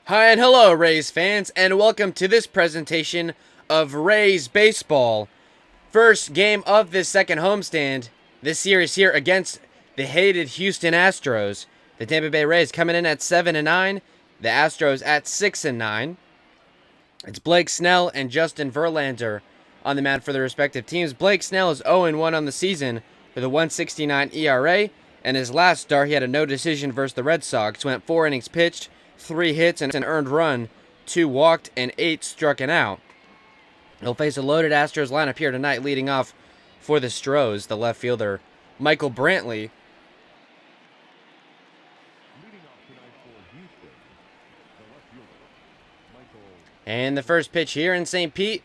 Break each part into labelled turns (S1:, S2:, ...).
S1: Hi and hello, Rays fans, and welcome to this presentation of Rays Baseball. First game of this second homestand. This series here against the hated Houston Astros. The Tampa Bay Rays coming in at 7-9. The Astros at 6-9. It's Blake Snell and Justin Verlander on the mound for their respective teams. Blake Snell is 0-1 on the season with a 1.69 ERA. And his last start, he had a no decision versus the Red Sox. Went 4 innings pitched, 3 hits and an earned run, 2 walked, and 8 struck out. He'll face a loaded Astros lineup here tonight, leading off for the Stros, the left fielder, Michael Brantley. And the first pitch here in St. Pete.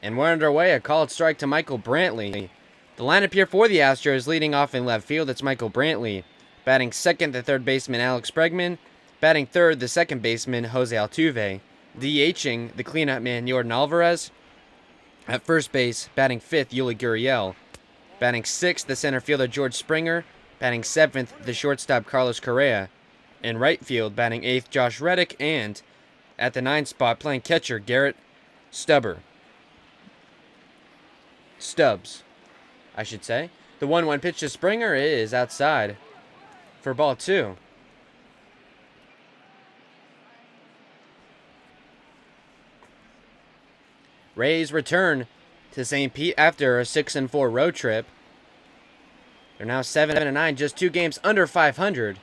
S1: And we're underway, a called strike to Michael Brantley. The lineup here for the Astros, leading off in left field, it's Michael Brantley. Batting second, the third baseman, Alex Bregman. Batting third, the second baseman, Jose Altuve. DHing, the cleanup man, Yordan Alvarez. At first base, batting fifth, Yuli Gurriel. Batting sixth, the center fielder, George Springer. Batting seventh, the shortstop, Carlos Correa. In right field, batting eighth, Josh Reddick. And at the ninth spot, playing catcher, Garrett Stubbs, I should say. The 1-1 pitch to Springer is outside for ball 2. Rays return to St. Pete after a 6-4 road trip. They're now 7-9, just 2 games under 500.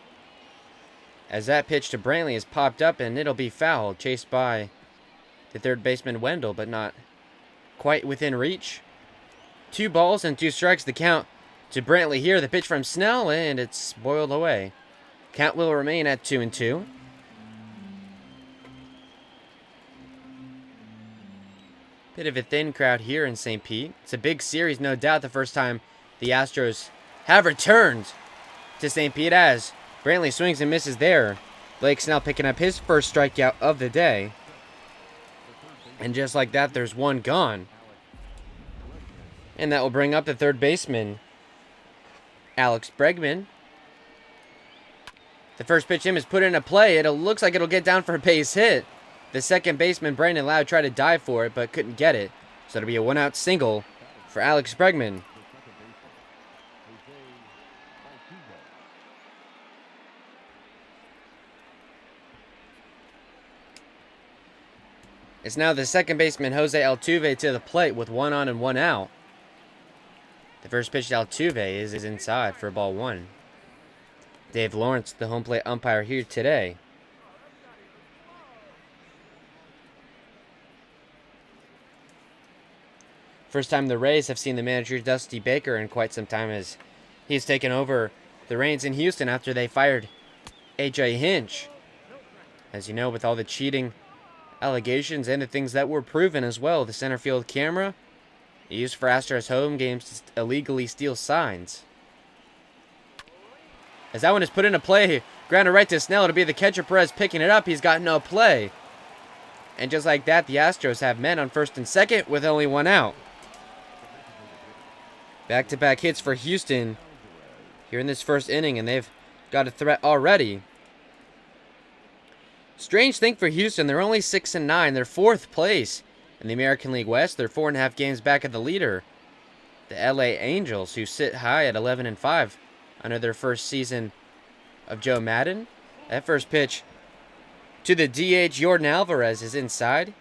S1: As that pitch to Brantley is popped up and it'll be fouled, chased by the third baseman Wendell, but not quite within reach. 2 balls and 2 strikes, the count to Brantley here. The pitch from Snell, and it's boiled away. Count will remain at 2-2. Bit of a thin crowd here in St. Pete. It's a big series, no doubt, the first time the Astros have returned to St. Pete, as Brantley swings and misses there. Blake Snell picking up his first strikeout of the day. And just like that, there's one gone. And that will bring up the third baseman, Alex Bregman. The first pitch in is put into play. It looks like it'll get down for a base hit. The second baseman, Brandon Lowe, tried to dive for it, but couldn't get it. So it'll be a 1-out single for Alex Bregman. It's now the second baseman, Jose Altuve, to the plate with 1 on and 1 out. The first pitch to Altuve is inside for ball 1. Dave Lawrence, the home plate umpire here today. First time the Rays have seen the manager, Dusty Baker, in quite some time, as he's taken over the reins in Houston after they fired A.J. Hinch. As you know, with all the cheating allegations and the things that were proven as well, the center field camera used for Astros home games to illegally steal signs. As that one is put into play, grounded right to Snell. It'll be the catcher, Perez, picking it up. He's got no play. And just like that, the Astros have men on first and second with only 1 out. Back-to-back hits for Houston here in this first inning, and they've got a threat already. Strange thing for Houston, they're only 6-9. They're 4th place in the American League West. They're 4.5 games back of the leader, the LA Angels, who sit high at 11-5 under their first season of Joe Madden. That first pitch to the DH, Yordan Alvarez, is inside.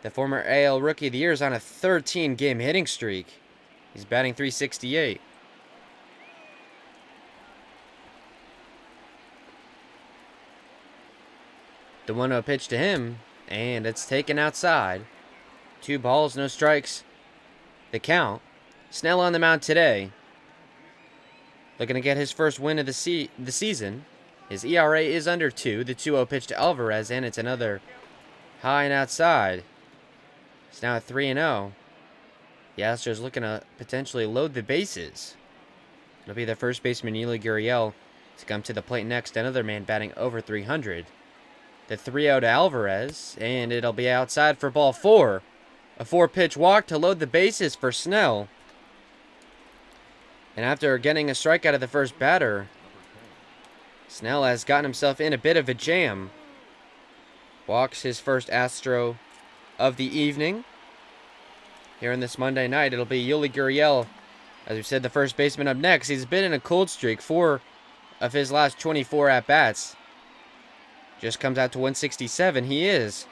S1: The former AL Rookie of the Year is on a 13-game hitting streak. He's batting .368. The 1-0 pitch to him, and it's taken outside. 2 balls, no strikes. The count. Snell on the mound today, looking to get his first win of the season. His ERA is under 2. The 2-0 pitch to Alvarez, and it's another high and outside. It's now at 3-0. The Astros looking to potentially load the bases. It'll be the first baseman, Yuli Gurriel, to come to the plate next. Another man batting over 300. The 3-0 to Alvarez, and it'll be outside for ball 4. A 4-pitch walk to load the bases for Snell. And after getting a strikeout of the first batter, Snell has gotten himself in a bit of a jam. Walks his first Astro of the evening. Here on this Monday night, it'll be Yuli Gurriel, as we said, the first baseman up next. He's been in a cold streak, 4 of his last 24 at-bats. Just comes out to 167. He is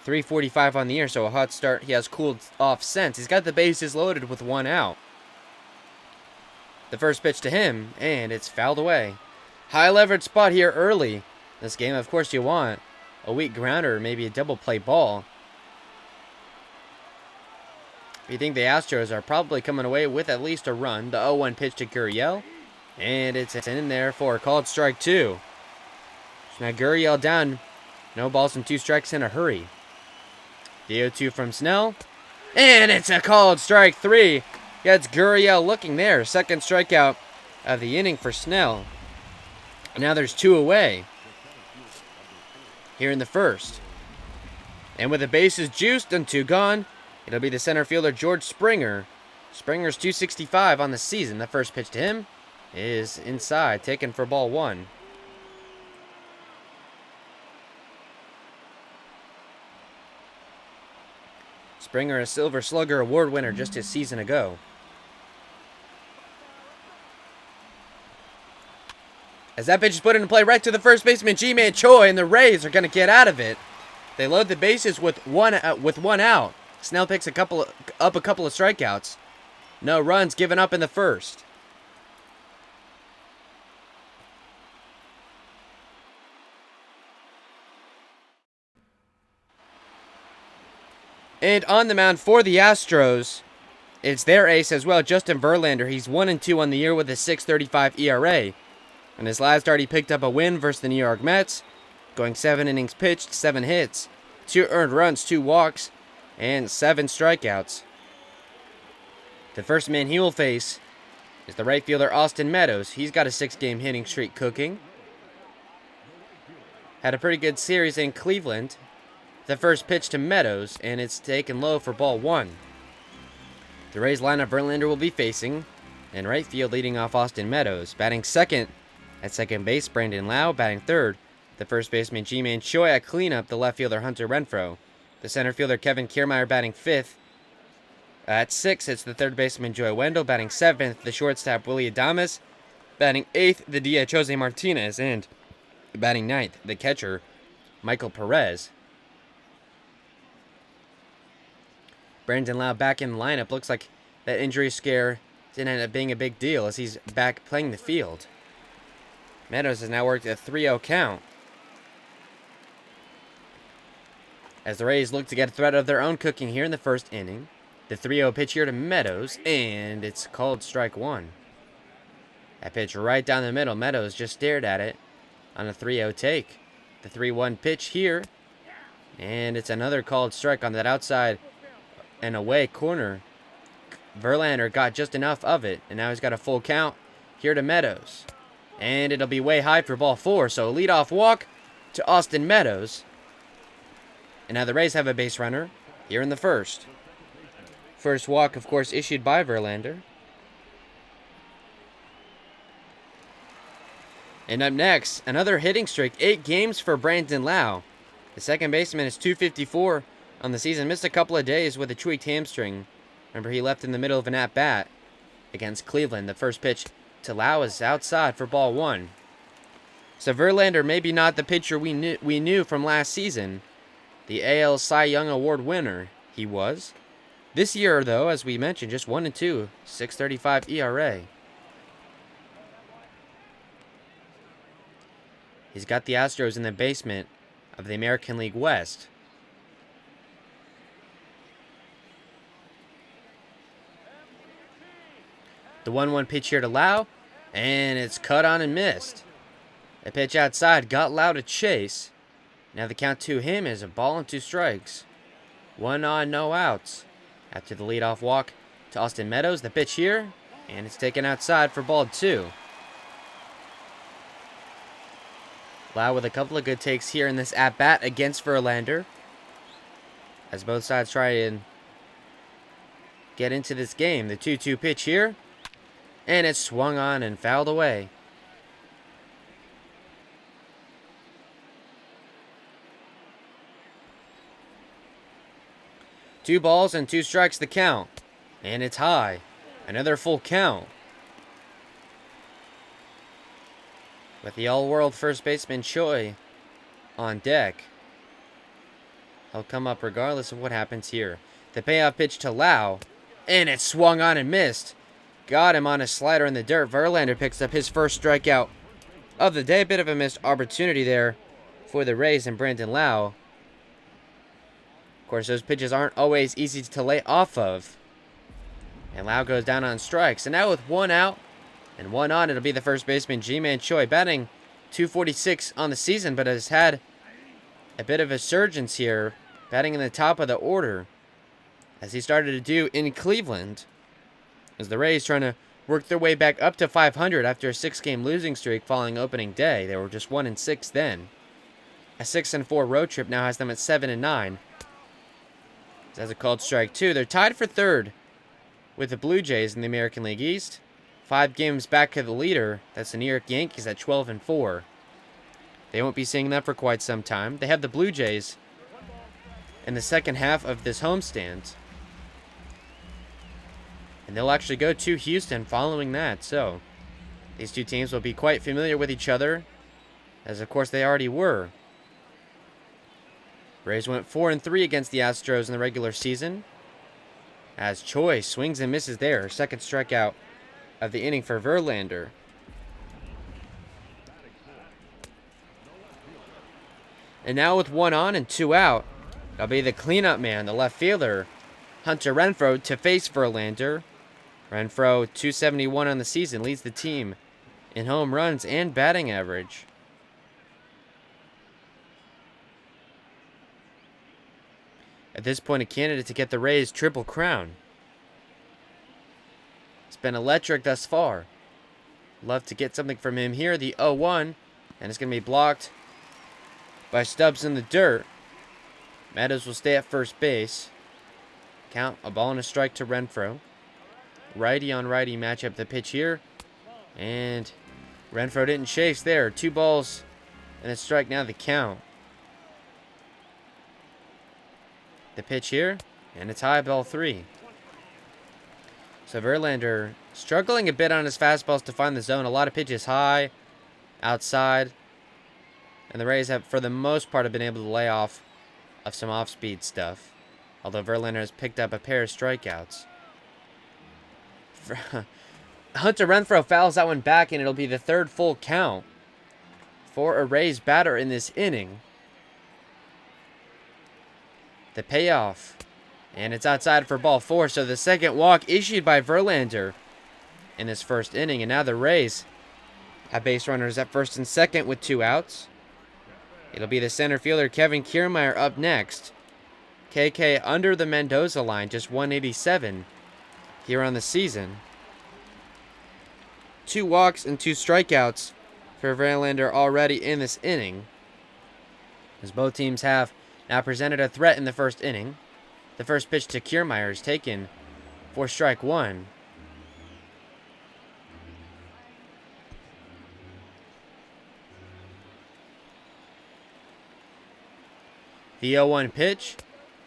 S1: 345 on the year, so a hot start. He has cooled off since. He's got the bases loaded with 1 out. The first pitch to him, and it's fouled away. High leverage spot here early. This game, of course, you want a weak grounder, maybe a double play ball. You think the Astros are probably coming away with at least a run. The 0-1 pitch to Gurriel, and it's in there for a called strike 2. So now Gurriel down. No balls and 2 strikes in a hurry. The 0-2 from Snell, and it's a called strike 3. Gets Gurriel looking there. Second strikeout of the inning for Snell. Now there's 2 away here in the first. And with the bases juiced and 2 gone, it'll be the center fielder George Springer. Springer's 265 on the season. The first pitch to him is inside, taken for ball 1. Springer, a Silver Slugger Award winner just a season ago. As that pitch is put into play right to the first baseman, Ji-Man Choi, and the Rays are going to get out of it. They load the bases with one out. Snell picks up a couple of strikeouts. No runs given up in the first. And on the mound for the Astros, it's their ace as well, Justin Verlander. He's 1-2 on the year with a 6.35 ERA. In his last start, he picked up a win versus the New York Mets, going 7 innings pitched, 7 hits, 2 earned runs, 2 walks, and 7 strikeouts. The first man he will face is the right fielder Austin Meadows. He's got a 6-game hitting streak cooking. Had a pretty good series in Cleveland. The first pitch to Meadows, and it's taken low for ball 1. The Rays lineup Verlander will be facing, and right field leading off Austin Meadows. Batting second at second base, Brandon Lau. Batting third, the first baseman Ji-Man Choi. At cleanup, the left fielder Hunter Renfroe. The center fielder Kevin Kiermaier batting fifth. At sixth, it's the third baseman Joey Wendell. Batting seventh, the shortstop Willy Adames. Batting eighth, the DH Jose Martinez. And batting ninth, the catcher Michael Perez. Brandon Lau back in the lineup. Looks like that injury scare didn't end up being a big deal as he's back playing the field. Meadows has now worked a 3-0 count, as the Rays look to get a threat of their own cooking here in the first inning. The 3-0 pitch here to Meadows, and it's called strike 1. That pitch right down the middle. Meadows just stared at it on a 3-0 take. The 3-1 pitch here, and it's another called strike on that outside and away corner. Verlander got just enough of it, and now he's got a full count here to Meadows. And it'll be way high for ball 4, so a leadoff walk to Austin Meadows. And now the Rays have a base runner here in the first. First walk, of course, issued by Verlander. And up next, another hitting streak, 8 games for Brandon Lau. The second baseman is 254 on the season. Missed a couple of days with a tweaked hamstring. Remember, he left in the middle of an at-bat against Cleveland. The first pitch to Lau is outside for ball 1. So Verlander maybe not the pitcher we knew from last season. The AL Cy Young Award winner, he was. This year, though, as we mentioned, just 1-2, 6.35 ERA. He's got the Astros in the basement of the American League West. The 1-1 pitch here to Lau, and it's cut on and missed. A pitch outside got Lau to chase. Now the count to him is a ball and 2 strikes. 1 on, no outs. After the leadoff walk to Austin Meadows, the pitch here, and it's taken outside for ball 2. Lau with a couple of good takes here in this at-bat against Verlander, as both sides try and get into this game. The 2-2 pitch here, and it's swung on and fouled away. 2 balls and 2 strikes the count. And it's high. Another full count. With the all-world first baseman Choi on deck. He'll come up regardless of what happens here. The payoff pitch to Lau. And it swung on and missed. Got him on a slider in the dirt. Verlander picks up his first strikeout of the day. A bit of a missed opportunity there for the Rays and Brandon Lau. Of course, those pitches aren't always easy to lay off of. And Lau goes down on strikes. And now with 1 out and 1 on, it'll be the first baseman, Ji-Man Choi, batting .246 on the season, but has had a bit of a surge here, batting in the top of the order, as he started to do in Cleveland, as the Rays trying to work their way back up to 500 after a 6-game losing streak following opening day. They were just 1-6 then. A 6-4 road trip now has them at 7-9. As a called strike 2, they're tied for 3rd with the Blue Jays in the American League East. 5 games back of the leader. That's the New York Yankees at 12-4. They won't be seeing that for quite some time. They have the Blue Jays in the second half of this homestand. And they'll actually go to Houston following that. So these two teams will be quite familiar with each other, as of course they already were. Rays went 4-3 against the Astros in the regular season, as Choi swings and misses there. Second strikeout of the inning for Verlander. And now with 1 on and 2 out, it'll be the cleanup man, the left fielder, Hunter Renfroe, to face Verlander. Renfroe, .271 on the season, leads the team in home runs and batting average. At this point, a candidate to get the Rays' triple crown. It's been electric thus far. Love to get something from him here. The 0-1, and it's going to be blocked by Stubbs in the dirt. Meadows will stay at first base. Count a ball and a strike to Renfroe. Righty on righty matchup. The pitch here, and Renfroe didn't chase there. 2 balls and a strike now the count. The pitch here, and it's high, ball 3. So Verlander struggling a bit on his fastballs to find the zone. A lot of pitches high, outside. And the Rays have, for the most part, have been able to lay off of some off-speed stuff. Although Verlander has picked up a pair of strikeouts. Hunter Renfroe fouls that one back, and it'll be the 3rd full count for a Rays batter in this inning. The payoff, and it's outside for ball 4. So the second walk issued by Verlander in this first inning, and now the Rays have base runners at first and second with 2 outs. It'll be the center fielder Kevin Kiermaier up next. KK under the Mendoza line, just 187 here on the season. 2 walks and 2 strikeouts for Verlander already in this inning, as both teams have now presented a threat in the first inning. The first pitch to Kiermaier is taken for strike 1. The 0-1 pitch,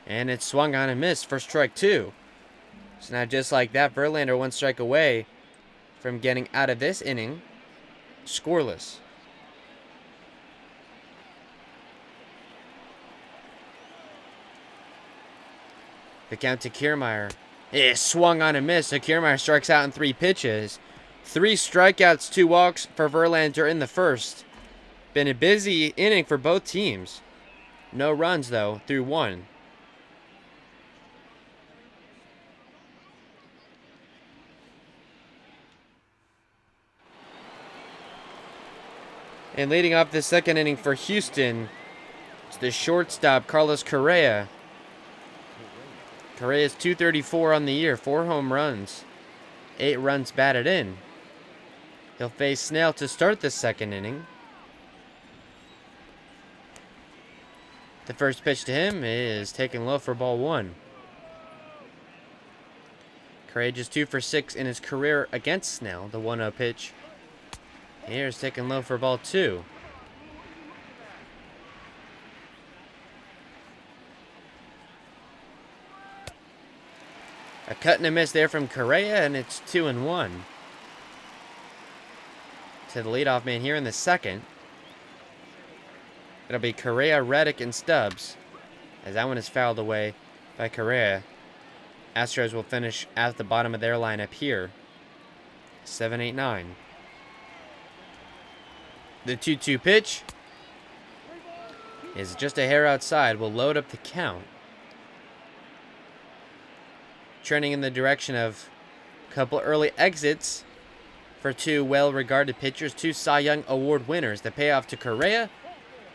S1: and it's swung on and missed for strike 2. So now just like that, Verlander 1 strike away from getting out of this inning scoreless. The count to Kiermaier. It swung on and missed, so Kiermaier strikes out in 3 pitches. 3 strikeouts, 2 walks for Verlander in the first. Been a busy inning for both teams. No runs, though, through 1. And leading off the second inning for Houston, it's the shortstop, Carlos Correa. Correa's .234 on the year, 4 home runs, 8 runs batted in. He'll face Snell to start the second inning. The first pitch to him is taken low for ball 1. Correa just 2 for 6 in his career against Snell. The 1-0 pitch here is taken low for ball 2. A cut and a miss there from Correa, and it's 2-1. To the leadoff man here in the second. It'll be Correa, Reddick, and Stubbs, as that one is fouled away by Correa. Astros will finish at the bottom of their lineup here. 7-8-9. The 2-2 pitch is just a hair outside. Will load up the count. Trending in the direction of a couple early exits for two well-regarded pitchers, two Cy Young Award winners. The payoff to Correa,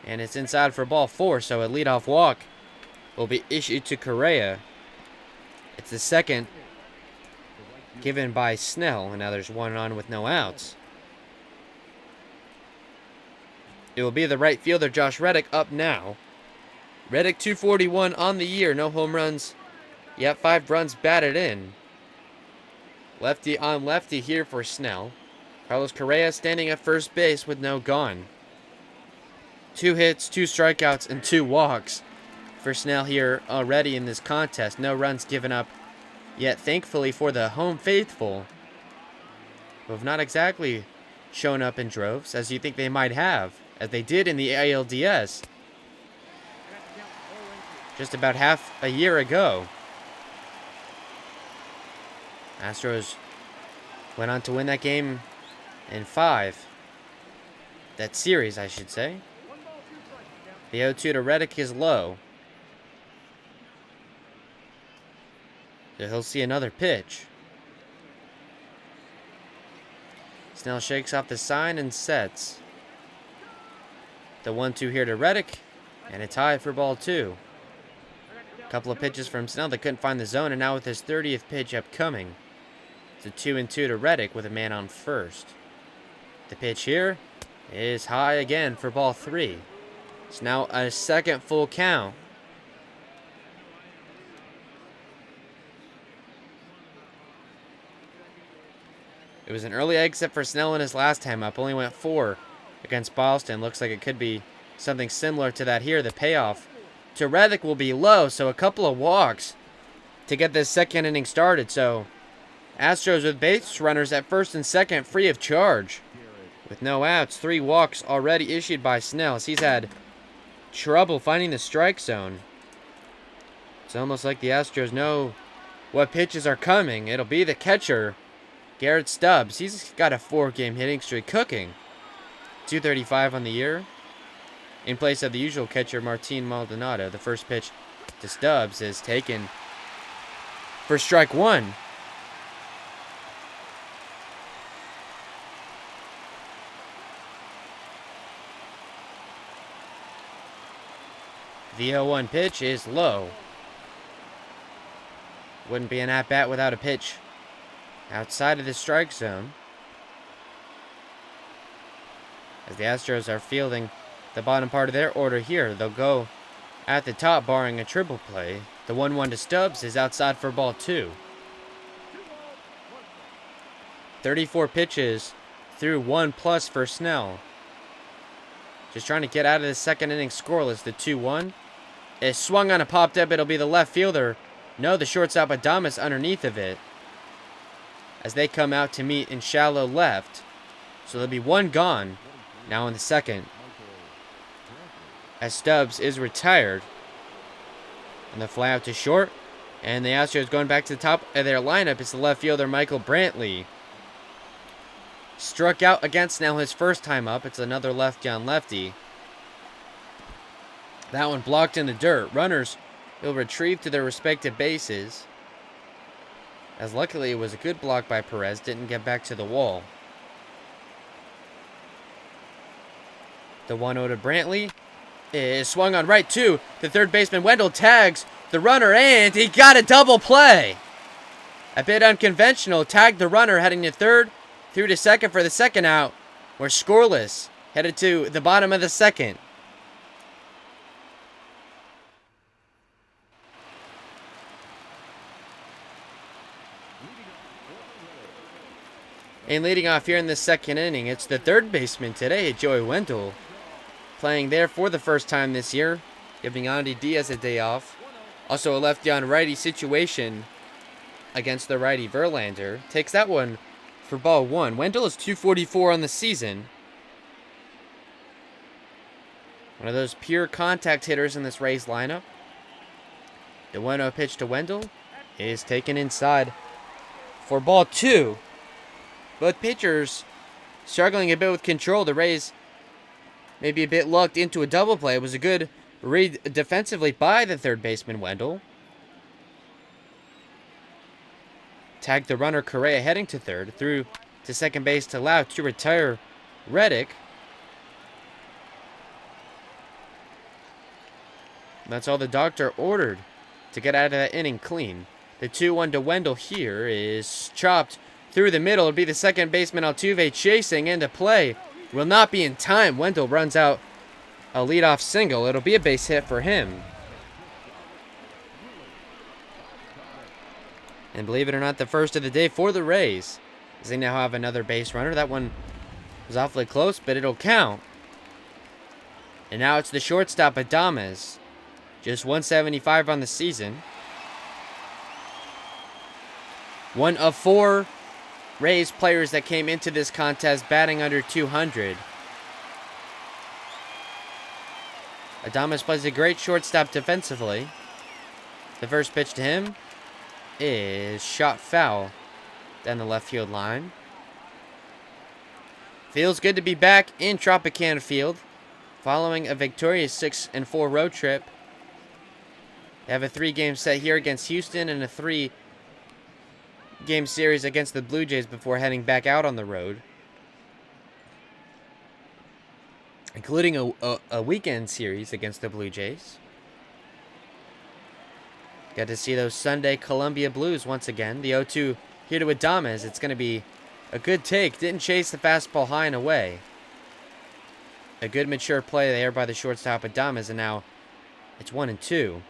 S1: and it's inside for ball 4, so a leadoff walk will be issued to Correa. It's the second given by Snell, and now there's one on with no outs. It will be the right fielder, Josh Reddick, up now. Reddick 241 on the year, no home runs. Yet 5 runs batted in. Lefty on lefty here for Snell. Carlos Correa standing at first base with no gone. 2 hits, 2 strikeouts, and 2 walks for Snell here already in this contest. No runs given up yet, thankfully, for the home faithful, who have not exactly shown up in droves, as you think they might have, as they did in the ALDS just about half a year ago. Astros went on to win that game in 5. That series, I should say. The 0-2 to Reddick is low. So he'll see another pitch. Snell shakes off the sign and sets. The 1-2 here to Reddick, and a tie for ball 2. A couple of pitches from Snell that couldn't find the zone, and now with his 30th pitch upcoming. It's a 2-2 to Reddick with a man on first. The pitch here is high again for ball 3. It's now a second full count. It was an early exit for Snell in his last time up. Only went 4 against Boston. Looks like it could be something similar to that here. The payoff to Reddick will be low, so a couple of walks to get this second inning started. So Astros with base runners at first and second free of charge. With no outs, 3 walks already issued by Snell, as he's had trouble finding the strike zone. It's almost like the Astros know what pitches are coming. It'll be the catcher, Garrett Stubbs. He's got a 4-game hitting streak cooking. 235 on the year. In place of the usual catcher, Martin Maldonado. The first pitch to Stubbs is taken for strike 1. The 0-1 pitch is low. Wouldn't be an at-bat without a pitch outside of the strike zone, as the Astros are fielding the bottom part of their order here. They'll go at the top, barring a triple play. The 1-1 to Stubbs is outside for ball 2. 34 pitches through 1+ for Snell. Just trying to get out of the second inning scoreless. The 2-1 is swung on and popped up. It'll be the left fielder. No, the shortstop Adames underneath of it, as they come out to meet in shallow left. So there'll be 1 gone now in the second, as Stubbs is retired. And the fly out to short, and the Astros going back to the top of their lineup. It's the left fielder Michael Brantley. Struck out against Snell his first time up. It's another lefty on lefty. That one blocked in the dirt. Runners will retrieve to their respective bases, as luckily it was a good block by Perez. Didn't get back to the wall. The 1-0 to Brantley is swung on right to the third baseman. Wendell tags the runner, and he got a double play. A bit unconventional. Tagged the runner heading to third, through to second for the second out. We're scoreless, headed to the bottom of the second. And leading off here in the second inning, it's the third baseman today, Joey Wendell, playing there for the first time this year, giving Andy Diaz a day off. Also a lefty on righty situation against the righty Verlander. Takes that one for ball one. Wendell is 244 on the season. One of those pure contact hitters in this Rays lineup. The 1-0 pitch to Wendell is taken inside for ball two. Both pitchers struggling a bit with control. The Rays maybe a bit lucked into a double play. It was a good read defensively by the third baseman, Wendell. Tagged the runner, Correa, heading to third. Threw to second base to Lau to retire Reddick. That's all the doctor ordered to get out of that inning clean. The 2-1 to Wendell here is chopped through the middle. It'll be the second baseman Altuve chasing into play. Will not be in time. Wendell runs out a leadoff single. It'll be a base hit for him. And believe it or not, the first of the day for the Rays, as they now have another base runner. That one was awfully close, but it'll count. And now it's the shortstop, Adames. Just 175 on the season. One of four Rays players that came into this contest batting under 200. Adames plays a great shortstop defensively. The first pitch to him is shot foul down the left field line. Feels good to be back in Tropicana Field following a victorious 6-4 road trip. They have a 3-game set here against Houston and a 3-game series against the Blue Jays before heading back out on the road, including a weekend series against the Blue Jays. Got to see those Sunday Columbia Blues once again. The 0-2 here to Adames. It's going to be a good take. Didn't chase the fastball high and away. A good mature play there by the shortstop Adames, and now it's 1-2.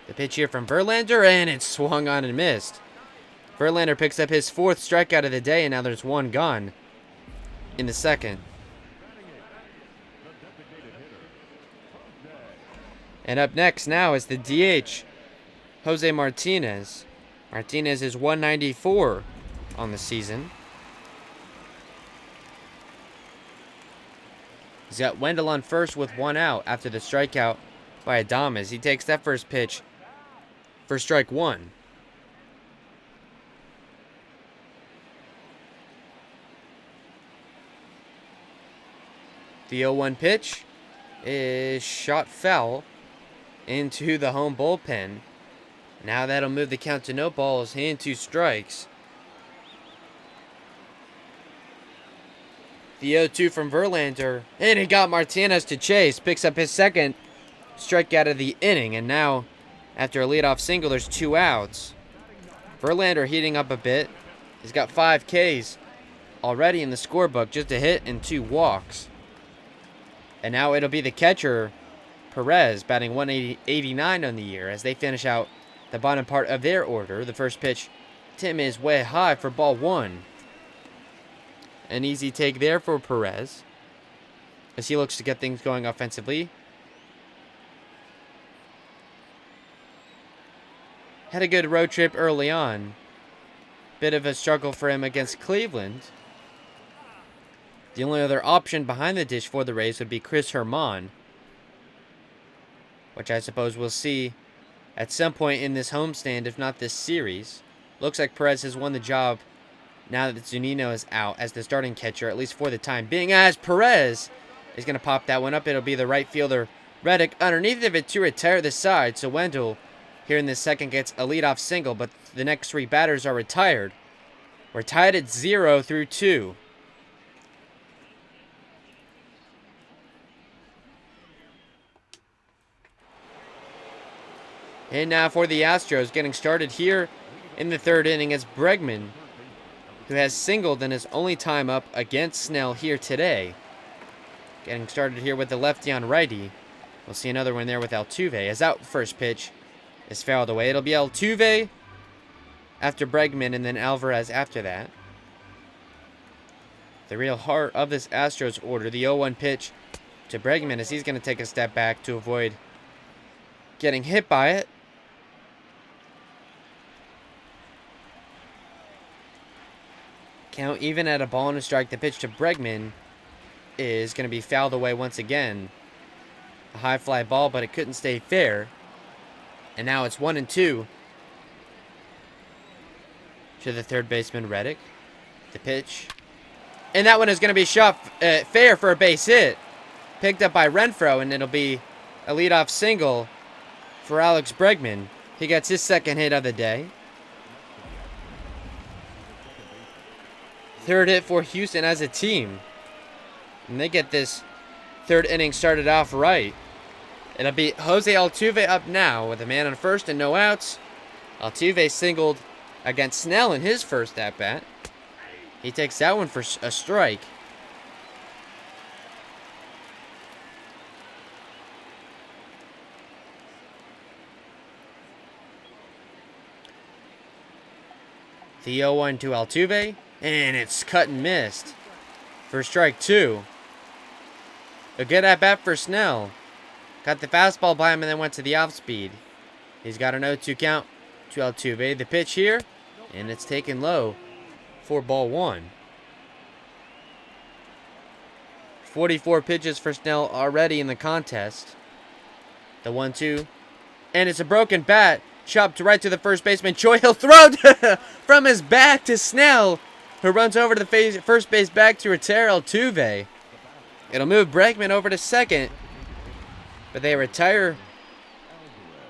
S1: The pitch here from Verlander, and it swung on and missed. Verlander picks up his 4th strikeout of the day, and now there's one gone in the second. And up next now is the DH, Jose Martinez. Martinez is 194 on the season. He's got Wendell on first with 1 out after the strikeout by Adames. He takes that first pitch for strike 1. The 0-1 pitch is shot foul into the home bullpen. Now that'll move the count to no balls and 2 strikes. The 0-2 from Verlander, and he got Martinez to chase. Picks up his second strikeout of the inning, and now after a leadoff single, there's 2 outs. Verlander heating up a bit. He's got 5 Ks already in the scorebook, just a hit and 2 walks. And now it'll be the catcher, Perez, batting 189 on the year as they finish out the bottom part of their order. The first pitch to him is way high for ball 1. An easy take there for Perez as he looks to get things going offensively. Had a good road trip early on. Bit of a struggle for him against Cleveland. The only other option behind the dish for the Rays would be Chris Herman, which I suppose we'll see at some point in this homestand, if not this series. Looks like Perez has won the job now that Zunino is out as the starting catcher, at least for the time being, as Perez is going to pop that one up. It'll be the right fielder, Reddick, underneath of it to retire the side. So Wendell, here in this second, gets a leadoff single, but the next 3 batters are retired. We're tied at 0 through 2. And now for the Astros, getting started here in the 3rd inning as Bregman, who has singled in his only time up against Snell here today. Getting started here with the lefty on righty. We'll see another one there with Altuve. As out first pitch is fouled away. It'll be Altuve after Bregman and then Alvarez after that. The real heart of this Astros order. The 0-1 pitch to Bregman as he's going to take a step back to avoid getting hit by it. Count even at a ball and a strike. The pitch to Bregman is going to be fouled away once again. A high fly ball, but it couldn't stay fair. And now it's 1-2 to the third baseman, Reddick. The pitch. And that one is going to be shot fair for a base hit. Picked up by Renfroe, and it'll be a leadoff single for Alex Bregman. He gets his second hit of the day. Third hit for Houston as a team. And they get this third inning started off right. It'll be Jose Altuve up now with a man on first and no outs. Altuve singled against Snell in his first at-bat. He takes that one for a strike. The 0-1 to Altuve, and it's cut and missed for strike two. A good at-bat for Snell. Got the fastball by him and then went to the off-speed. He's got an 0-2 count to Altuve. The pitch here, and it's taken low for ball one. 44 pitches for Snell already in the contest. The 1-2, and it's a broken bat. Chopped right to the first baseman. Choi, he'll throw from his bat to Snell, who runs over to the first base back to retire Altuve. It'll move Bregman over to second, but they retire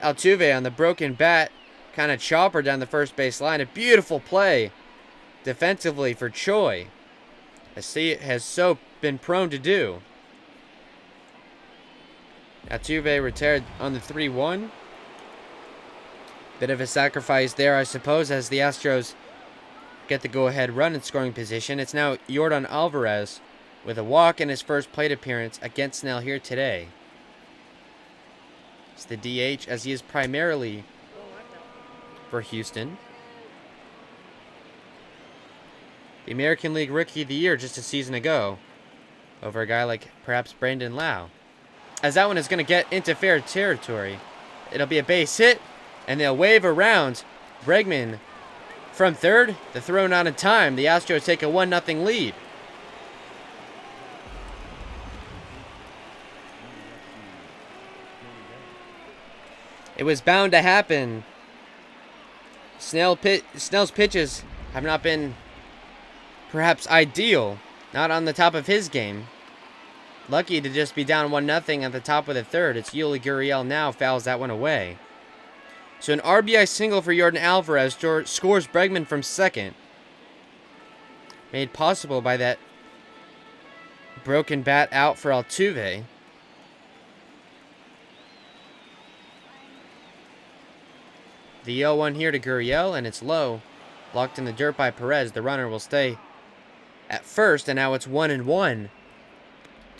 S1: Altuve on the broken bat. Kind of chopper down the first base line. A beautiful play defensively for Choi, as he has so been prone to do. Altuve retired on the 3-1. Bit of a sacrifice there, I suppose, as the Astros get the go-ahead run in scoring position. It's now Yordan Alvarez with a walk in his first plate appearance against Snell here today. It's the DH, as he is primarily for Houston. The American League Rookie of the Year just a season ago over a guy like perhaps Brandon Lau. As that one is going to get into fair territory. It'll be a base hit, and they'll wave around Bregman from third. The throw not in time. The Astros take a 1-0 lead. It was bound to happen. Snell's pitches have not been perhaps ideal. Not on the top of his game. Lucky to just be down 1-0 at the top of the third. It's Yuli Gurriel now fouls that one away. So an RBI single for Yordan Alvarez scores Bregman from second. Made possible by that broken bat out for Altuve. The 0-1 here to Gurriel, and it's low. Blocked in the dirt by Perez. The runner will stay at first, and now it's 1-1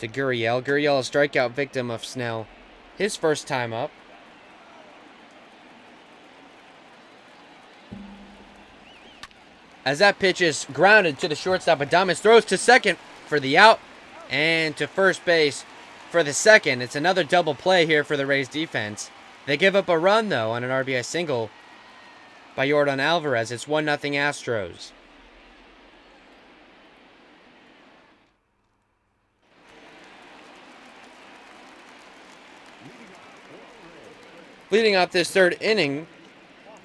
S1: to Gurriel. Gurriel, a strikeout victim of Snell. His first time up. As that pitch is grounded to the shortstop, Adames throws to second for the out and to first base for the second. It's another double play here for the Rays defense. They give up a run, though, on an RBI single by Yordan Alvarez. It's 1-0 Astros. Leading off this third inning,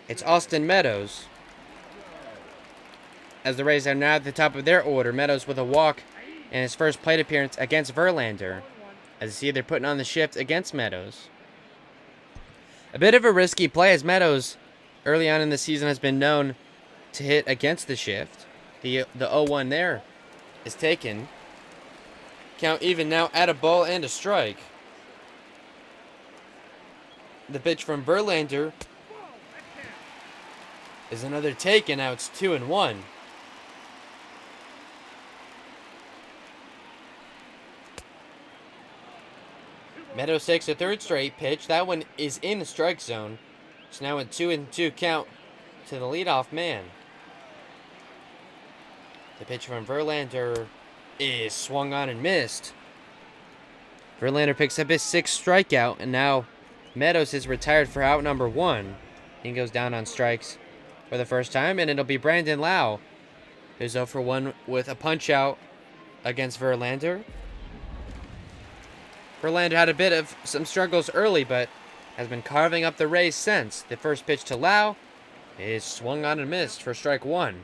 S1: it's Austin Meadows. As the Rays are now at the top of their order, Meadows with a walk in his first plate appearance against Verlander. As you see, they're putting on the shift against Meadows. A bit of a risky play, as Meadows early on in the season has been known to hit against the shift. The 0-1 there is taken. Count even now at a ball and a strike. The pitch from Verlander is another take, and now it's 2-1. Meadows takes a third straight pitch. That one is in the strike zone. It's now a 2-2 count to the leadoff man. The pitch from Verlander is swung on and missed Verlander picks up his 6th strikeout, and now Meadows is retired for out number 1. He goes down on strikes for the first time, and it'll be Brandon Lau, who's 0 for 1 with a punch-out against Verlander. Verlander had a bit of some struggles early, but has been carving up the Rays since. The first pitch to Lau is swung on and missed for strike 1.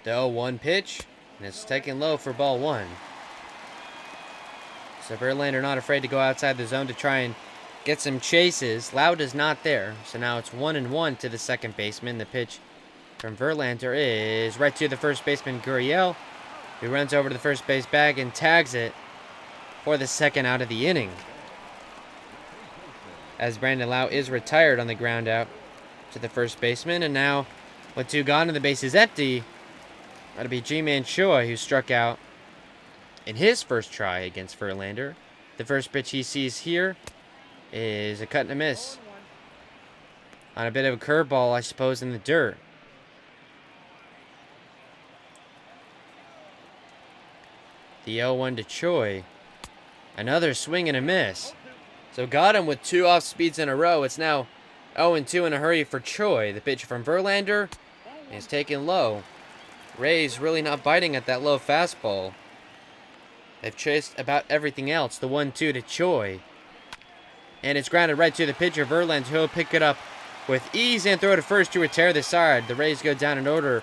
S1: The 0-1 pitch, and it's taken low for ball 1. So Verlander not afraid to go outside the zone to try and get some chases. Loud is not there, so now it's 1-1 to the second baseman. The pitch from Verlander is right to the first baseman, Gurriel, who runs over to the first base bag and tags it for the second out of the inning. As Brandon Lau is retired on the ground out to the first baseman, and now with 2 gone and the base is empty, that'll be G-Man Chua, who struck out in his first try against Verlander. The first pitch he sees here is a cut and a miss on a bit of a curveball, I suppose, in the dirt. The 0-1 to Choi. Another swing and a miss. So got him with 2 off speeds in a row. It's now 0-2 in a hurry for Choi. The pitch from Verlander is taken low. Rays really not biting at that low fastball. They've chased about everything else. The 1-2 to Choi. And it's grounded right to the pitcher, Verlander, who'll pick it up with ease and throw to first to retire the side. The Rays go down in order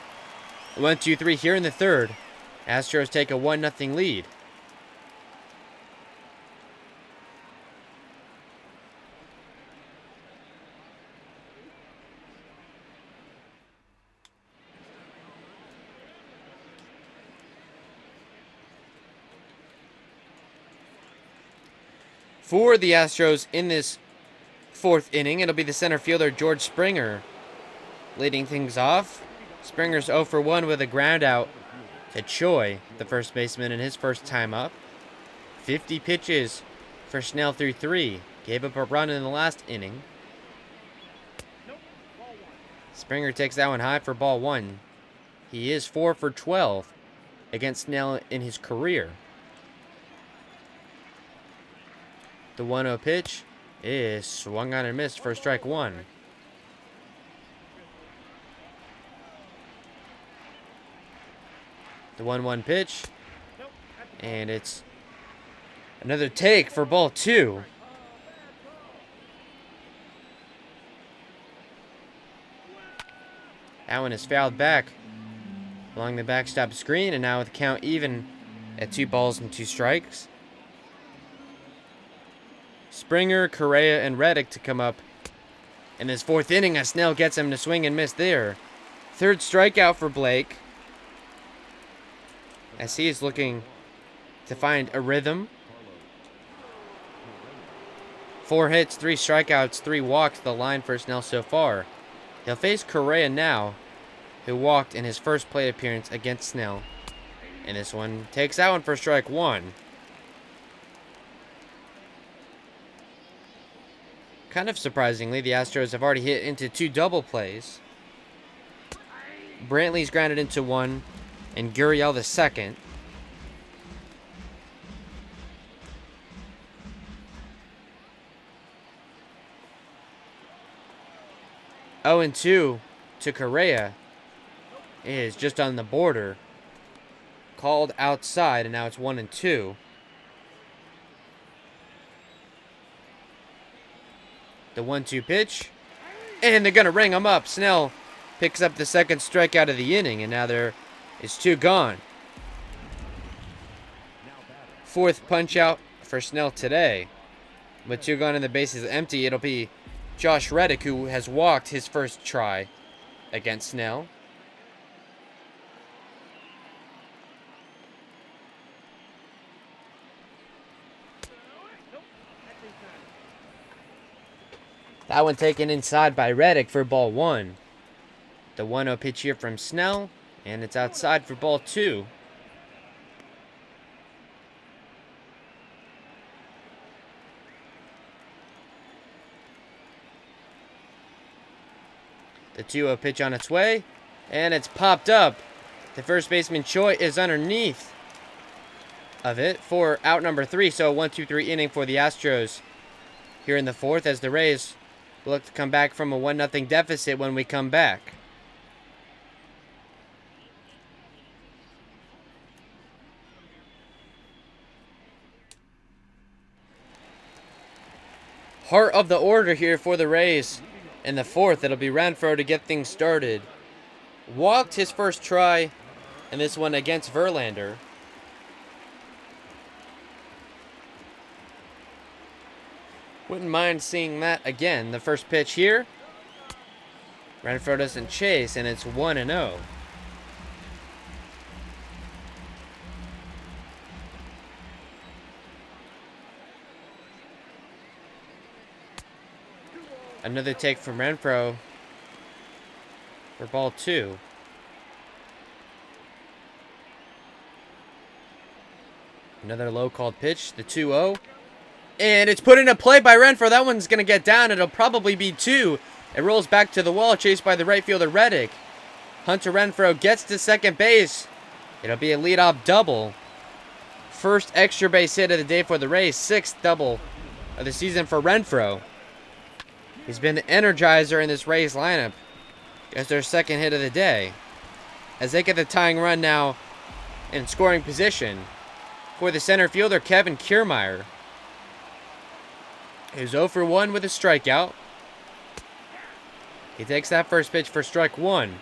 S1: 1-2-3 here in the third. Astros take a 1-0 lead. For the Astros in this 4th inning, it'll be the center fielder, George Springer, leading things off. Springer's 0 for 1 with a ground out to Choi, the first baseman, in his first time up. 50 pitches for Snell through 3. Gave up a run in the last inning. Springer takes that one high for ball 1. He is 4 for 12 against Snell in his career. The 1-0 pitch is swung on and missed for strike 1. The 1-1 pitch, and it's another take for ball 2. That one is fouled back along the backstop screen, and now with the count even at 2 balls and 2 strikes. Springer, Correa, and Reddick to come up in this 4th inning as Snell gets him to swing and miss there. 3rd strikeout for Blake, as he is looking to find a rhythm. 4 hits, 3 strikeouts, 3 walks, the line for Snell so far. He'll face Correa now, who walked in his first plate appearance against Snell. And this one takes that one for strike 1. Kind of surprisingly, the Astros have already hit into 2 double plays. Brantley's grounded into 1, and Gurriel the second. Oh, and 2 to Correa is just on the border. Called outside, and now it's 1-2. The 1-2 pitch, and they're going to ring him up. Snell picks up the 2nd strikeout of the inning, and now there is 2 gone. 4th punch out for Snell today. With 2 gone and the base is empty, it'll be Josh Reddick, who has walked his first try against Snell. That one taken inside by Reddick for ball 1. The 1-0 pitch here from Snell, and it's outside for ball 2. The 2-0 pitch on its way, and it's popped up. The first baseman Choi is underneath of it for out number 3. So 1-2-3 inning for the Astros here in the 4th, as the Rays look to come back from a 1-0 deficit when we come back. Heart of the order here for the Rays in the 4th. It'll be Renfroe to get things started. Walked his first try in this one against Verlander. Wouldn't mind seeing that again. The first pitch here. Renfroe doesn't chase, and it's 1-0. Another take from Renfroe for ball 2. Another low called pitch, the 2-0. And it's put into play by Renfroe. That one's going to get down. It'll probably be 2. It rolls back to the wall, chased by the right fielder Reddick. Hunter Renfroe gets to second base. It'll be a leadoff double. First extra base hit of the day for the Rays. 6th double of the season for Renfroe. He's been the energizer in this Rays lineup. Gets their second hit of the day, as they get the tying run now in scoring position for the center fielder Kevin Kiermaier. He's 0 for 1 with a strikeout. He takes that first pitch for strike 1.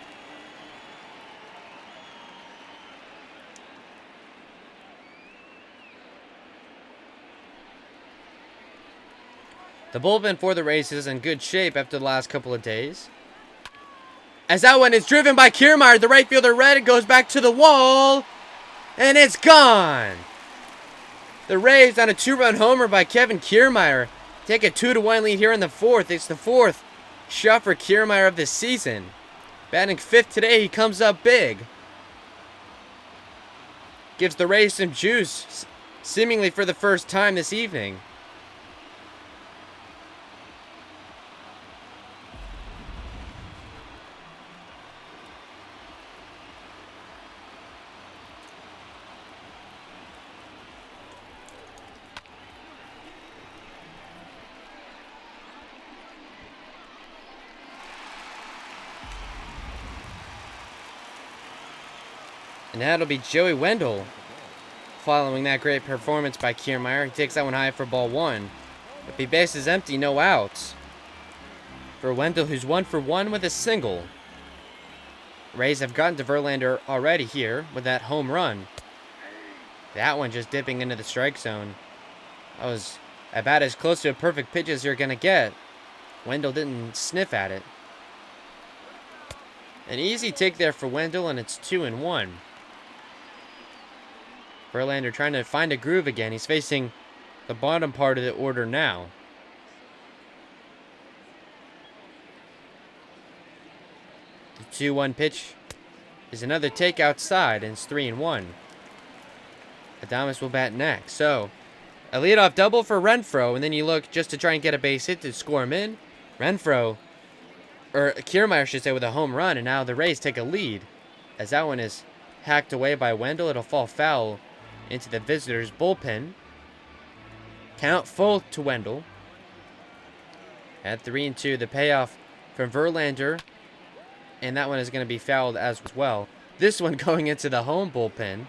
S1: The bullpen for the Rays is in good shape after the last couple of days, as that one is driven by Kiermaier. The right fielder Reddick goes back to the wall, and it's gone. The Rays on a 2-run homer by Kevin Kiermaier take a 2-1 lead here in the 4th. It's the 4th shot for Kiermaier of the season. Batting 5th today, he comes up big. Gives the Rays some juice, seemingly for the first time this evening. And that'll be Joey Wendell following that great performance by Kiermaier. He takes that one high for ball 1. But the base is empty, no outs for Wendell, who's 1 for 1 with a single. Rays have gotten to Verlander already here with that home run. That one just dipping into the strike zone. That was about as close to a perfect pitch as you're going to get. Wendell didn't sniff at it. An easy take there for Wendell, and it's 2-1. Verlander trying to find a groove again. He's facing the bottom part of the order now. The 2-1 pitch is another take outside, and it's 3-1. Adames will bat next. So, a leadoff double for Renfroe, and then you look just to try and get a base hit to score him in. Renfroe, or Kiermaier should say, with a home run, and now the Rays take a lead. As that one is hacked away by Wendell, it'll fall foul into the visitors' bullpen. Count full to Wendell. At 3-2, the payoff from Verlander, and that one is going to be fouled as well. This one going into the home bullpen.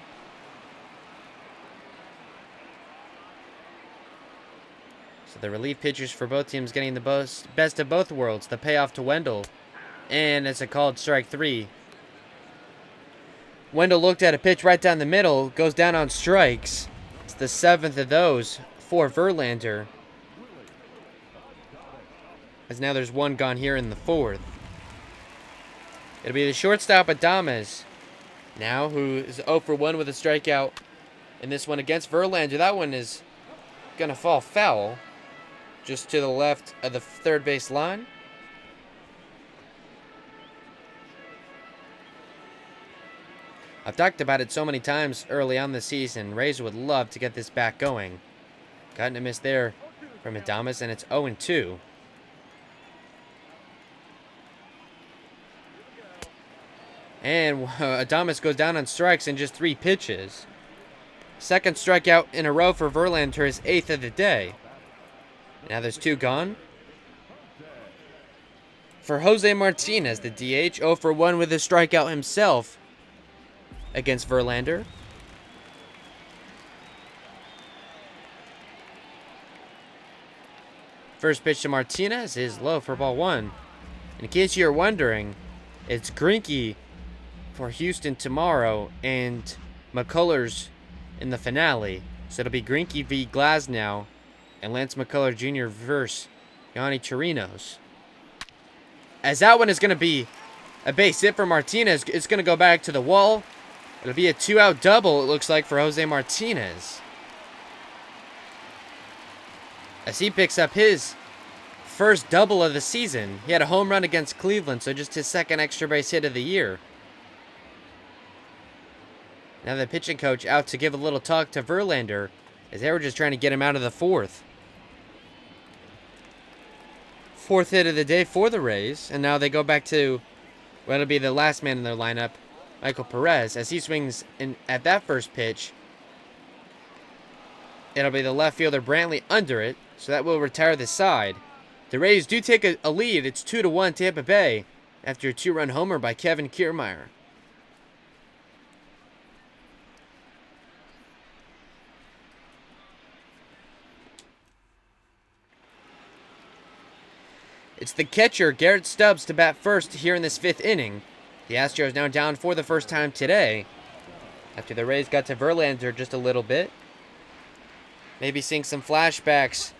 S1: So the relief pitchers for both teams getting the best of both worlds. The payoff to Wendell, and it's a called strike 3. Wendell looked at a pitch right down the middle, goes down on strikes. It's the 7th of those for Verlander, as now there's one gone here in the 4th. It'll be the shortstop Adames now, who is 0 for 1 with a strikeout in this one against Verlander. That one is going to fall foul just to the left of the third base line. I've talked about it so many times early on this season. Rays would love to get this back going. Gotten a miss there from Adames, and it's 0-2. And Adames goes down on strikes in just 3 pitches. Second strikeout in a row for Verlander, his 8th of the day. Now there's 2 gone. For Jose Martinez, the DH, 0 for 1 with a strikeout himself against Verlander. First pitch to Martinez is low for ball 1. In case you're wondering, it's Greinke for Houston tomorrow and McCullers in the finale. So it'll be Greinke v. Glasnow and Lance McCullers Jr. versus Yanni Chirinos. As that one is going to be a base hit for Martinez, it's going to go back to the wall. It'll be a 2-out double, it looks like, for Jose Martinez, as he picks up his first double of the season. He had a home run against Cleveland, so just his second extra base hit of the year. Now the pitching coach out to give a little talk to Verlander, as they were just trying to get him out of the 4th. 4th hit of the day for the Rays, and now they go back to what'll be the last man in their lineup, Michael Perez, as he swings in at that first pitch. It'll be the left fielder Brantley under it, so that will retire the side. The Rays do take a lead. It's 2-1 Tampa Bay after a 2-run homer by Kevin Kiermaier. It's the catcher, Garrett Stubbs, to bat first here in this 5th inning. The Astros now down for the first time today, after the Rays got to Verlander just a little bit. Maybe seeing some flashbacks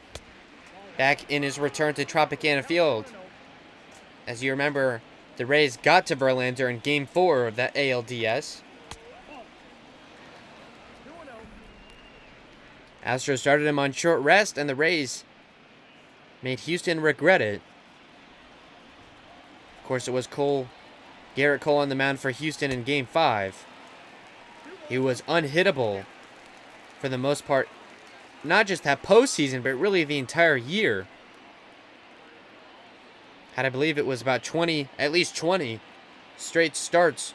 S1: back in his return to Tropicana Field. As you remember, the Rays got to Verlander in Game 4 of that ALDS. Astros started him on short rest, and the Rays made Houston regret it. Of course, it was Garrett Cole on the mound for Houston in Game 5. He was unhittable for the most part, not just that postseason, but really the entire year. Had, I believe it was about at least 20 straight starts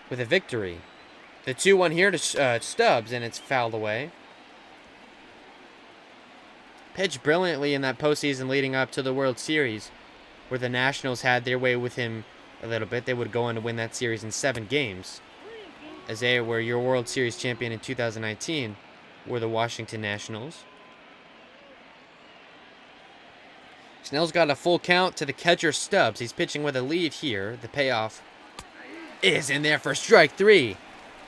S1: with a victory. The 2-1 here to Stubbs, and it's fouled away. Pitched brilliantly in that postseason leading up to the World Series, where the Nationals had their way with him a little bit. They would go on to win that series in 7 games, as they were your World Series champion in 2019, were the Washington Nationals. Snell's got a full count to the catcher Stubbs. He's pitching with a lead here. The payoff is in there for strike 3.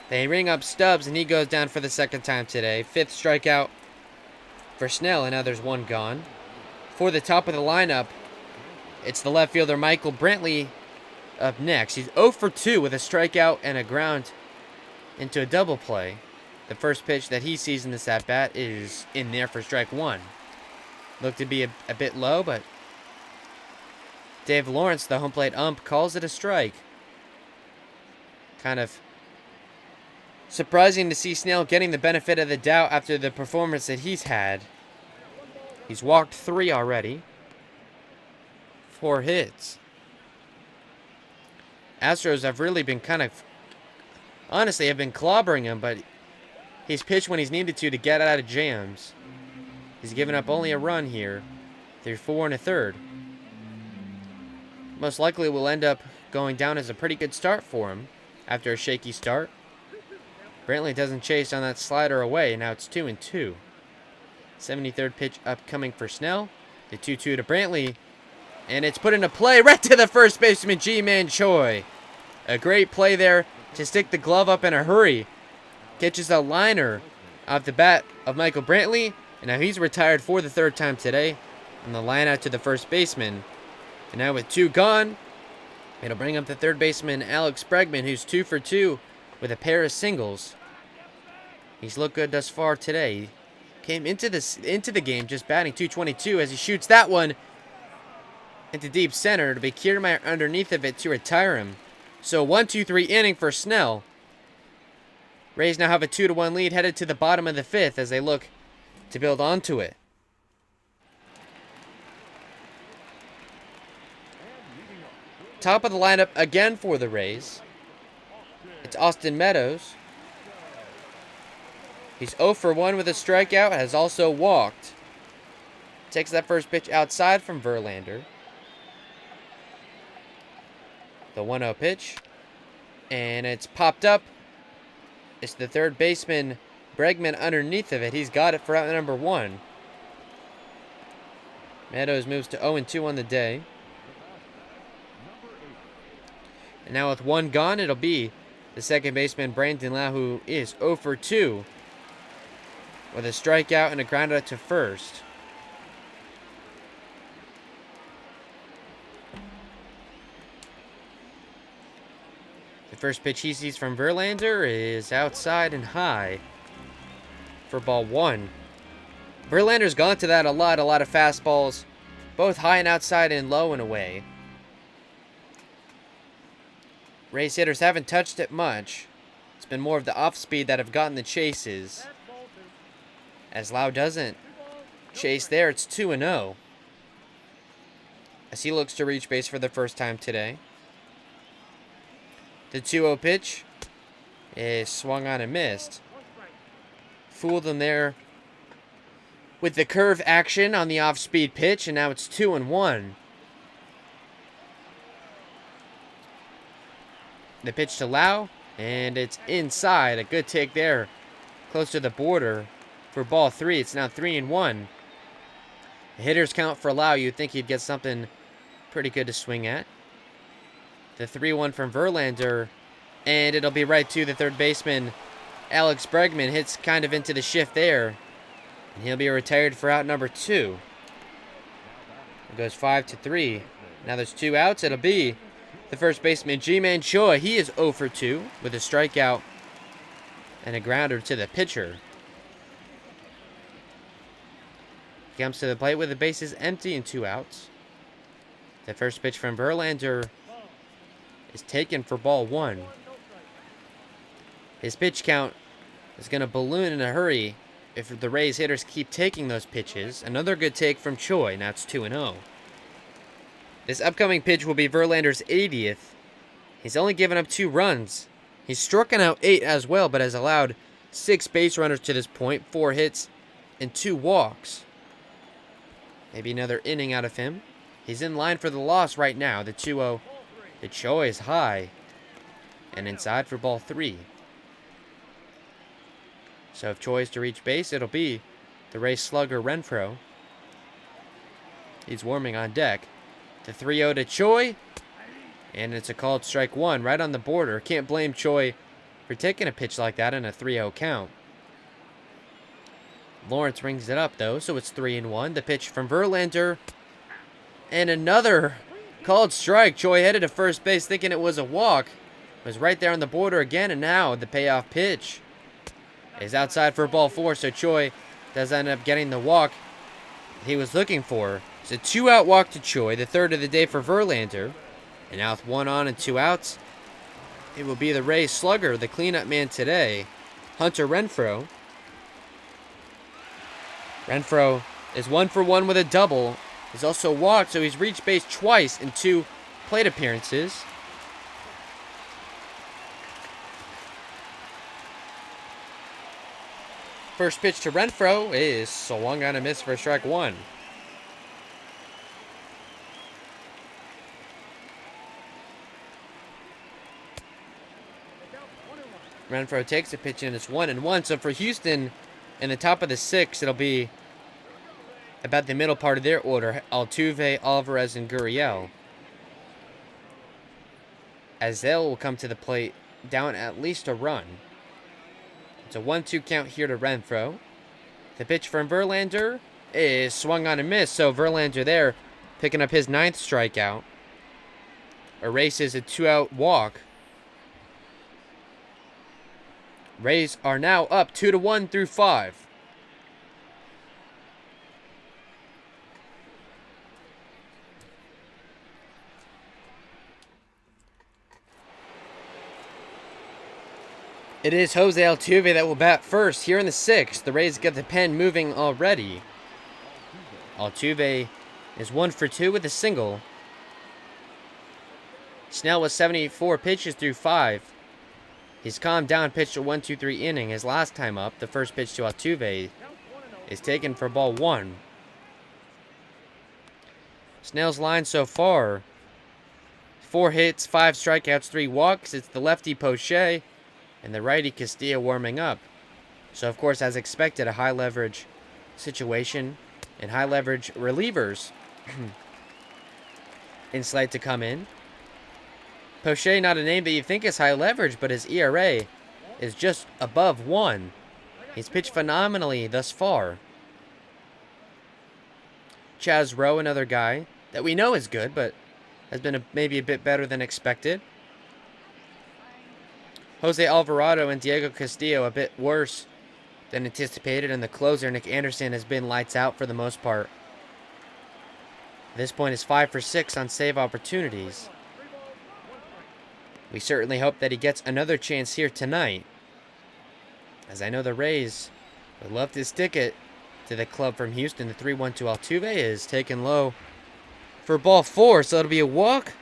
S1: They ring up Stubbs, and he goes down for the 2nd time today. 5th strikeout for Snell, and now there's 1 gone. For the top of the lineup, it's the left fielder Michael Brantley up next. He's 0 for 2 with a strikeout and a ground into a double play. The first pitch that he sees in this at-bat is in there for strike 1. Looked to be a bit low, but Dave Lawrence, the home plate ump, calls it a strike. Kind of surprising to see Snell getting the benefit of the doubt after the performance that he's had. He's walked 3 already. 4 hits. Astros have really been honestly, have been clobbering him, but he's pitched when he's needed to get out of jams. He's given up only a run here through 4 1/3. Most likely will end up going down as a pretty good start for him after a shaky start. Brantley doesn't chase on that slider away. Now it's 2-2. 73rd pitch upcoming for Snell. The 2-2 to Brantley. And it's put into play right to the first baseman, Ji-Man Choi. A great play there to stick the glove up in a hurry. Catches a liner off the bat of Michael Brantley. And now he's retired for the 3rd time today. And the line out to the first baseman. And now with 2 gone, it'll bring up the 3rd baseman, Alex Bregman, who's 2 for 2 with a pair of singles. He's looked good thus far today. He came into the game just batting .222 as he shoots that one into deep center. To be Kiermaier underneath of it to retire him. So 1-2-3 inning for Snell. Rays now have a 2-1 lead headed to the bottom of the 5th as they look to build onto it. Top of the lineup again for the Rays. It's Austin Meadows. He's 0 for 1 with a strikeout, has also walked. Takes that first pitch outside from Verlander. The 1-0 pitch. And it's popped up. It's the third baseman, Bregman, underneath of it. He's got it for out number 1. Meadows moves to 0-2 on the day. And now with 1 gone, it'll be the second baseman, Brandon Lau, who is 0 for 2 with a strikeout and a ground out to first. The first pitch he sees from Verlander is outside and high for ball 1. Verlander's gone to that a lot of fastballs, both high and outside and low and away. Rays hitters haven't touched it much. It's been more of the off-speed that have gotten the chases. As Lau doesn't chase there, it's 2-0. As he looks to reach base for the first time today. The 2-0 pitch is swung on and missed. Fooled him there with the curve action on the off-speed pitch, and now it's 2-1. The pitch to Lau, and it's inside. A good take there, close to the border for ball 3. It's now 3-1. The hitter's count for Lau, you'd think he'd get something pretty good to swing at. The 3-1 from Verlander, and it'll be right to the third baseman, Alex Bregman. Hits kind of into the shift there, and he'll be retired for out number 2. It goes 5-3. Now there's 2 outs. It'll be the first baseman, Ji-Man Choi. He is 0 for 2 with a strikeout and a grounder to the pitcher. He comes to the plate with the bases empty and 2 outs. The first pitch from Verlander is taken for ball 1. His pitch count is going to balloon in a hurry if the Rays hitters keep taking those pitches. Another good take from Choi. Now it's 2-0. This upcoming pitch will be Verlander's 80th. He's only given up 2 runs. He's struck out 8 as well, but has allowed 6 base runners to this point, 4 hits, and 2 walks. Maybe another inning out of him. He's in line for the loss right now. The 2-0. The Choi is high and inside for ball 3. So if Choi is to reach base, it'll be the Rays slugger Renfroe. He's warming on deck. The 3-0 to Choi, and it's a called strike 1 right on the border. Can't blame Choi for taking a pitch like that in a 3-0 count. Lawrence rings it up though, so it's 3-1. The pitch from Verlander, and another called strike. Choi headed to first base thinking it was a walk. Was right there on the border again, and now the payoff pitch is outside for ball 4, so Choi does end up getting the walk he was looking for. It's a 2-out walk to Choi, the third of the day for Verlander. And now with 1 on and 2 outs, it will be the Rays slugger, the cleanup man today, Hunter Renfroe. Renfroe is 1 for 1 with a double. He's also walked, so he's reached base twice in 2 plate appearances. First pitch to Renfroe is swung on a miss for strike 1. Renfroe takes a pitch and it's 1-1. So for Houston, in the top of the 6th, it'll be about the middle part of their order. Altuve, Alvarez, and Gurriel. Azel will come to the plate down at least a run. It's a 1-2 count here to Renfroe. The pitch from Verlander is swung on a miss. So Verlander there picking up his 9th strikeout. Erases a 2-out walk. Rays are now up 2-1 through 5. It is Jose Altuve that will bat first here in the 6th. The Rays get the pen moving already. Altuve is 1 for 2 with a single. Snell was 74 pitches through 5. He's calmed down, pitched a 1-2-3 inning. His last time up, the first pitch to Altuve, is taken for ball 1. Snell's line so far: 4 hits, 5 strikeouts, 3 walks. It's the lefty Poche and the righty Castillo warming up. So, of course, as expected, a high leverage situation and high leverage relievers in sight to come in. Poche, not a name that you think is high leverage, but his ERA is just above 1. He's pitched phenomenally thus far. Chaz Rowe, another guy that we know is good, but has been maybe a bit better than expected. Jose Alvarado and Diego Castillo a bit worse than anticipated, and the closer, Nick Anderson, has been lights out for the most part. At this point, is 5 for 6 on save opportunities. We certainly hope that he gets another chance here tonight, as I know the Rays would love to stick it to the club from Houston. The 3-1 to Altuve is taken low for ball 4, so it'll be a walk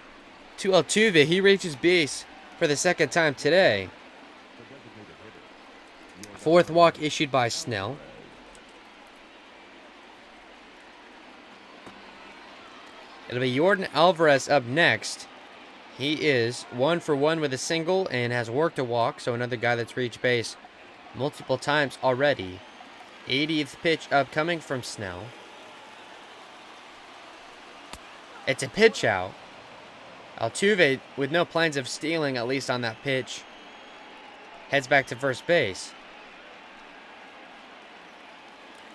S1: to Altuve. He reaches base for the second time today. 4th walk issued by Snell. It'll be Yordan Alvarez up next. He is 1 for 1 with a single and has worked a walk, so another guy that's reached base multiple times already. 80th pitch upcoming from Snell. It's a pitch out. Altuve, with no plans of stealing, at least on that pitch, heads back to first base.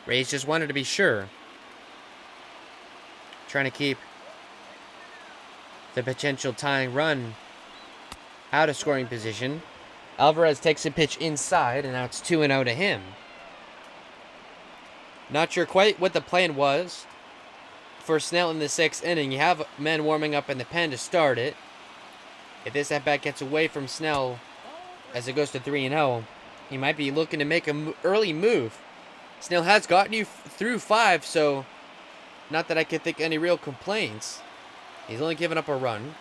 S1: Rays just wanted to be sure, trying to keep the potential tying run out of scoring position. Alvarez takes a pitch inside, and now it's 2-0 to him. Not sure quite what the plan was for Snell in the 6th inning. You have men warming up in the pen to start it. If this at-bat gets away from Snell as it goes to 3-0, he might be looking to make an early move. Snell has gotten you through 5, so not that I can think any real complaints. He's only given up a run.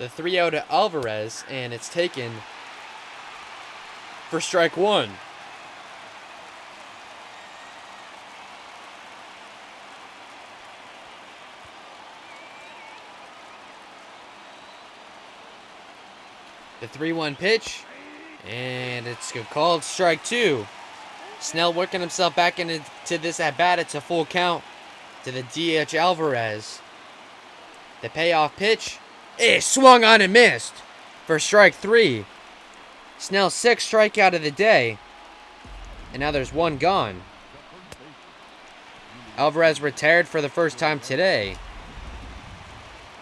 S1: The 3-0 to Alvarez, and it's taken for strike 1. The 3-1 pitch, and it's called strike 2. Snell working himself back into this at-bat. It's a full count to the DH Alvarez. The payoff pitch is swung on and missed for strike 3. Snell's 6th strikeout of the day, and now there's 1 gone. Alvarez retired for the first time today,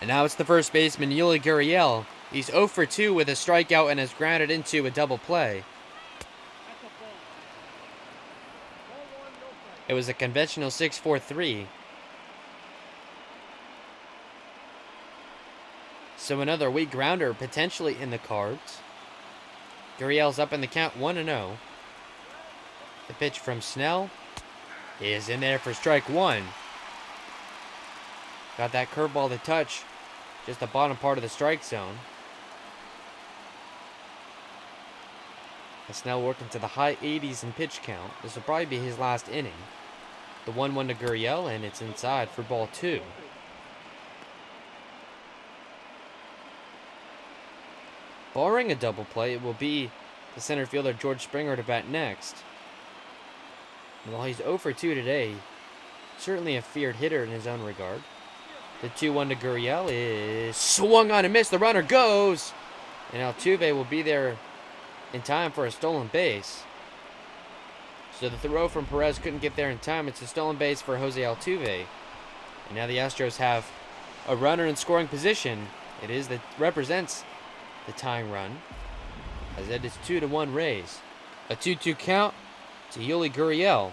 S1: and now it's the first baseman, Yuli Gurriel. He's 0 for 2 with a strikeout and has grounded into a double play. It was a conventional 6-4-3. So another weak grounder potentially in the cards. Gurriel's up in the count, 1-0. The pitch from Snell is in there for strike 1. Got that curveball to touch just the bottom part of the strike zone. And Snell working to the high 80s in pitch count. This will probably be his last inning. The 1-1 to Gurriel, and it's inside for ball 2. Barring a double play, it will be the center fielder George Springer to bat next. And while he's 0 for 2 today, certainly a feared hitter in his own regard. The 2-1 to Gurriel is swung on and missed. The runner goes, and Altuve will be there in time for a stolen base. So the throw from Perez couldn't get there in time. It's a stolen base for Jose Altuve. And now the Astros have a runner in scoring position. It is that represents the tying run, as it is 2-1 Rays. A 2-2 count to Yuli Gurriel.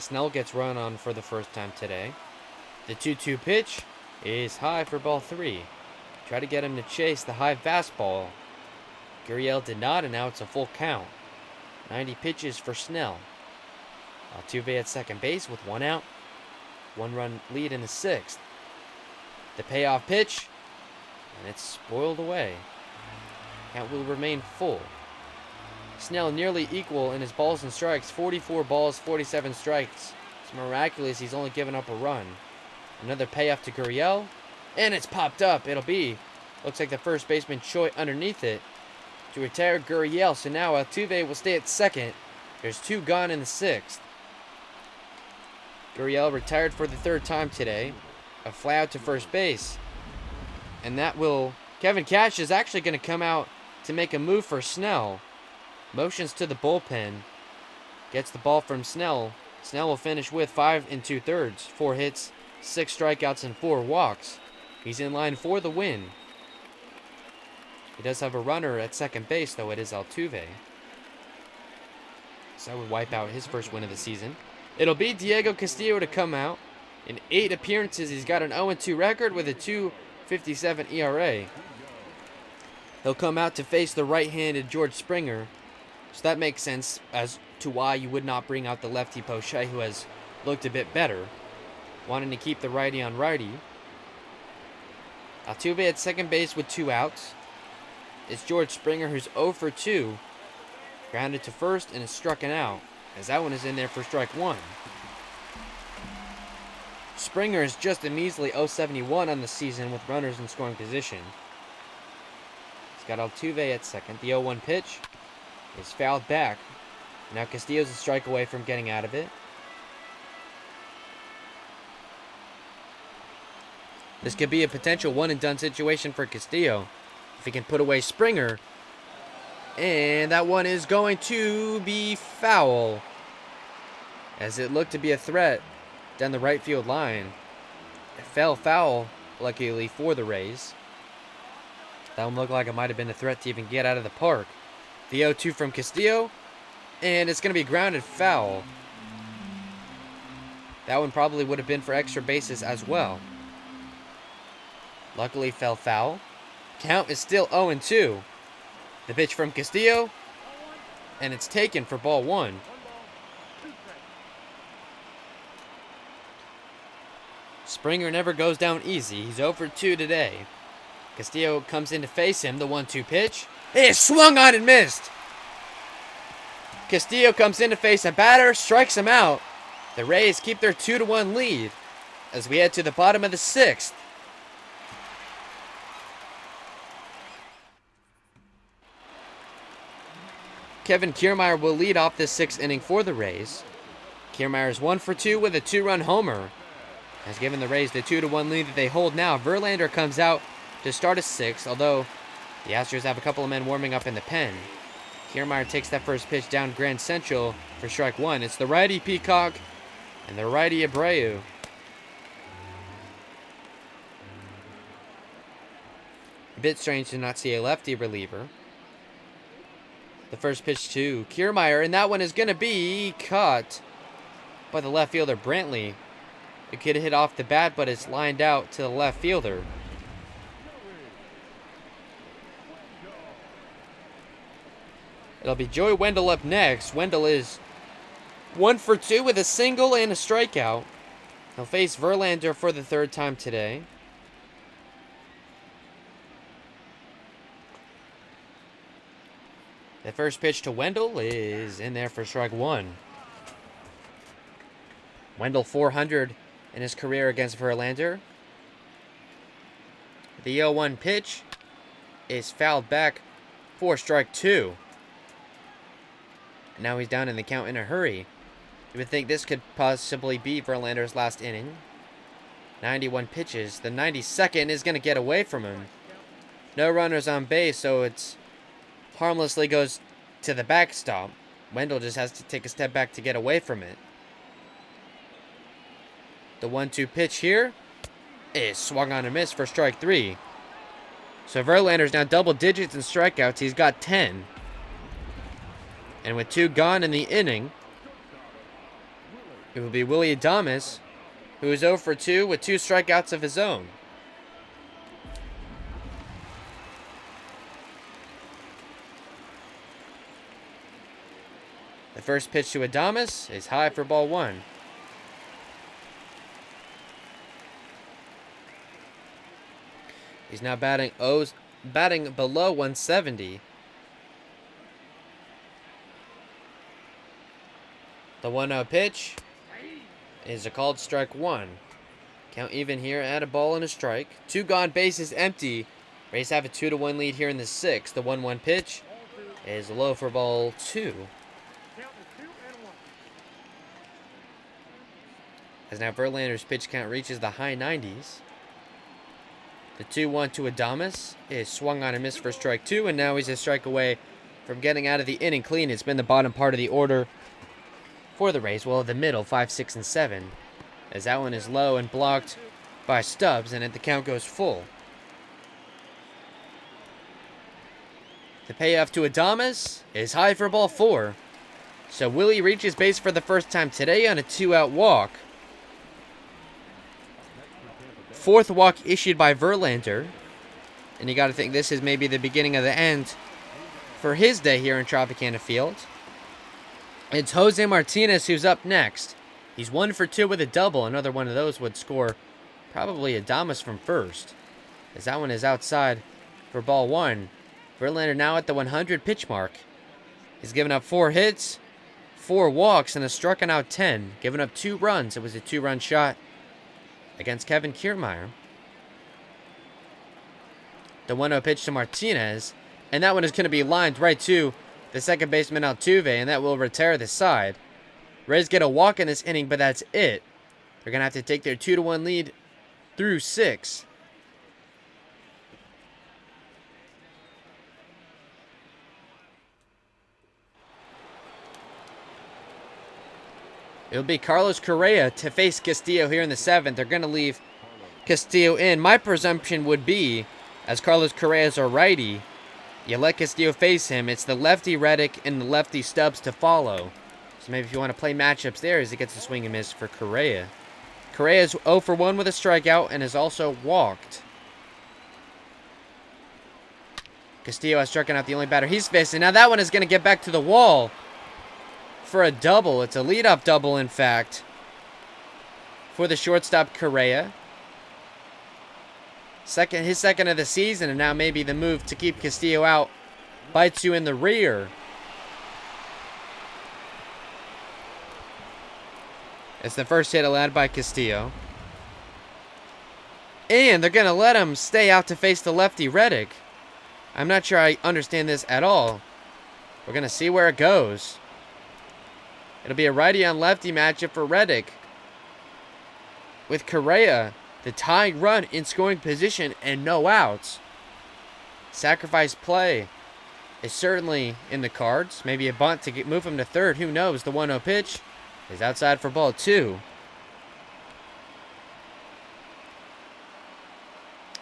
S1: Snell gets run on for the first time today. The 2-2 pitch is high for ball 3. Try to get him to chase the high fastball. Gurriel did not, and now it's a full count. 90 pitches for Snell. Altuve at second base with 1 out. 1 run lead in the 6th. The payoff pitch, and it's spoiled away. Count will remain full. Snell nearly equal in his balls and strikes. 44 balls, 47 strikes. It's miraculous he's only given up a run. Another payoff to Gurriel, and it's popped up. Looks like the first baseman Choi underneath it to retire Gurriel. So now Altuve will stay at second. There's 2 gone in the 6th. Gurriel retired for the 3rd time today. A fly out to first base. And Kevin Cash is actually going to come out to make a move for Snell. Motions to the bullpen. Gets the ball from Snell. Snell will finish with 5 2/3. 4 hits, 6 strikeouts, and 4 walks. He's in line for the win. He does have a runner at second base, though it is Altuve. So that would wipe out his first win of the season. It'll be Diego Castillo to come out. In 8 appearances, he's got an 0-2 record with a 2.57 ERA. He'll come out to face the right-handed George Springer. So that makes sense as to why you would not bring out the lefty Poche, who has looked a bit better. Wanting to keep the righty on righty. Altuve at second base with 2 outs. It's George Springer, who's 0 for 2. Grounded to first and is struck out, as that one is in there for strike 1. Springer is just a measly 0.71 on the season with runners in scoring position. He's got Altuve at second. The 0-1 pitch is fouled back. Now Castillo's a strike away from getting out of it. This could be a potential one-and-done situation for Castillo if he can put away Springer. And that one is going to be foul, as it looked to be a threat down the right field line. It fell foul, luckily for the Rays. That one looked like it might have been a threat to even get out of the park. The 0-2 from Castillo, and it's going to be grounded foul. That one probably would have been for extra bases as well. Luckily fell foul. Count is still 0-2. The pitch from Castillo, and it's taken for ball 1. Springer never goes down easy. He's 0 for 2 today. Castillo comes in to face him. The 1-2 pitch is swung on and missed. Castillo comes in to face a batter, strikes him out. The Rays keep their 2-1 lead as we head to the bottom of the 6th. Kevin Kiermaier will lead off this 6th inning for the Rays. Kiermaier is 1 for 2 with a 2-run homer. Has given the Rays the 2-1 lead that they hold now. Verlander comes out to start a 6th, although the Astros have a couple of men warming up in the pen. Kiermaier takes that first pitch down Grand Central for strike 1. It's the righty Peacock and the righty Abreu. A bit strange to not see a lefty reliever. The first pitch to Kiermaier, and that one is going to be caught by the left fielder, Brantley. It could hit off the bat, but it's lined out to the left fielder. It'll be Joey Wendell up next. Wendell is 1 for 2 with a single and a strikeout. He'll face Verlander for the 3rd time today. The first pitch to Wendell is in there for strike 1. Wendell 400 in his career against Verlander. The 0-1 pitch is fouled back for strike 2. Now he's down in the count in a hurry. You would think this could possibly be Verlander's last inning. 91 pitches. The 92nd is going to get away from him. No runners on base, so it's harmlessly goes to the backstop. Wendell just has to take a step back to get away from it. The 1-2 pitch here is swung on and missed for strike 3. So Verlander's now double digits in strikeouts. He's got 10. And with 2 gone in the inning, it will be Willy Adames, who is 0 for 2 with 2 strikeouts of his own. The first pitch to Adames is high for ball 1. He's now batting below 170. The 1-0 pitch is a called strike one. Count even here at a ball and a strike. 2 gone, bases empty. Rays have a 2-1 lead here in the 6th. The 1-1 pitch is low for ball 2. As now Verlander's pitch count reaches the high 90s. The 2-1 to Adames is swung on and missed for strike 2, and now he's a strike away from getting out of the inning clean. It's been the bottom part of the order for the Rays, well, the middle, 5, 6, and 7. As that one is low and blocked by Stubbs, and the count goes full. The payoff to Adames is high for ball 4. So Willie reaches base for the first time today on a 2-out walk. 4th walk issued by Verlander. And you got to think this is maybe the beginning of the end for his day here in Tropicana Field. It's Jose Martinez who's up next. He's 1 for 2 with a double. Another one of those would score probably Adames from first, as that one is outside for ball 1. Verlander now at the 100 pitch mark. He's given up 4 hits, 4 walks, and has struck out 10. Given up 2 runs. It was a 2-run shot against Kevin Kiermaier. The 1-0 pitch to Martinez, and that one is going to be lined right to the second baseman Altuve, and that will retire the side. Rays get a walk in this inning, but that's it. They're going to have to take their 2-1 lead through 6. It'll be Carlos Correa to face Castillo here in the 7th. They're going to leave Castillo in. My presumption would be, as Carlos Correa is a righty, you let Castillo face him. It's the lefty Reddick and the lefty Stubbs to follow. So maybe if you want to play matchups there, as he gets a swing and miss for Correa. Correa is 0 for 1 with a strikeout and has also walked. Castillo has struck out the only batter he's facing. Now that one is going to get back to the wall for a double. It's a leadoff double, in fact, for the shortstop Correa. His second of the season, and now maybe the move to keep Castillo out bites you in the rear. It's the first hit allowed by Castillo. And they're going to let him stay out to face the lefty Reddick. I'm not sure I understand this at all. We're going to see where it goes. It'll be a righty on lefty matchup for Reddick, with Correa the tying run in scoring position and no outs. Sacrifice play is certainly in the cards. Maybe a bunt to move him to third. Who knows? The 1-0 pitch is outside for ball 2.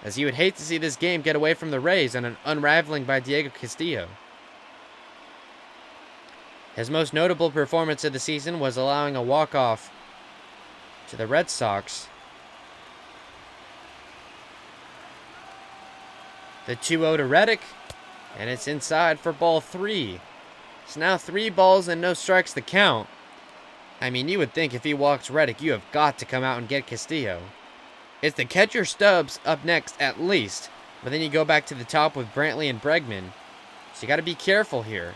S1: As you would hate to see this game get away from the Rays on an unraveling by Diego Castillo. His most notable performance of the season was allowing a walk-off to the Red Sox. The 2-0 to Reddick, and it's inside for ball 3. It's now 3 balls and no strikes to count. I mean, you would think if he walks Reddick, you have got to come out and get Castillo. It's the catcher Stubbs up next at least, but then you go back to the top with Brantley and Bregman. So you got to be careful here.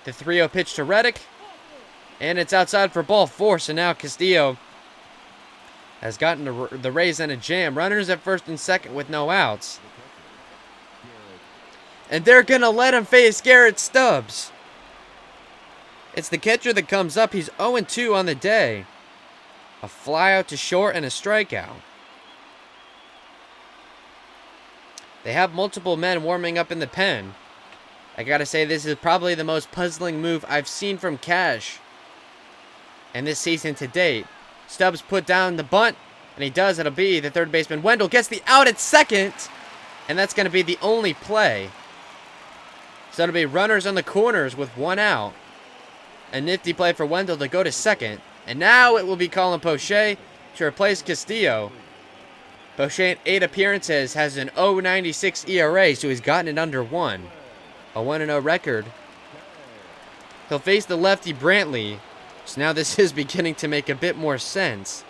S1: The 3-0 pitch to Reddick, and it's outside for ball 4. So now Castillo has gotten the Rays in a jam. Runners at first and second with no outs. And they're going to let him face Garrett Stubbs. It's the catcher that comes up. He's 0-2 on the day. A fly out to short and a strikeout. They have multiple men warming up in the pen. I gotta say, this is probably the most puzzling move I've seen from Cash in this season to date. Stubbs put down the bunt, and he does. It'll be the third baseman. Wendell gets the out at second, and that's going to be the only play. So it'll be runners on the corners with 1 out. A nifty play for Wendell to go to second. And now it will be Colin Poche to replace Castillo. Poche in 8 appearances has an 0.96 ERA, so he's gotten it under 1. A 1-0 record. He'll face the lefty Brantley. So now this is beginning to make a bit more sense.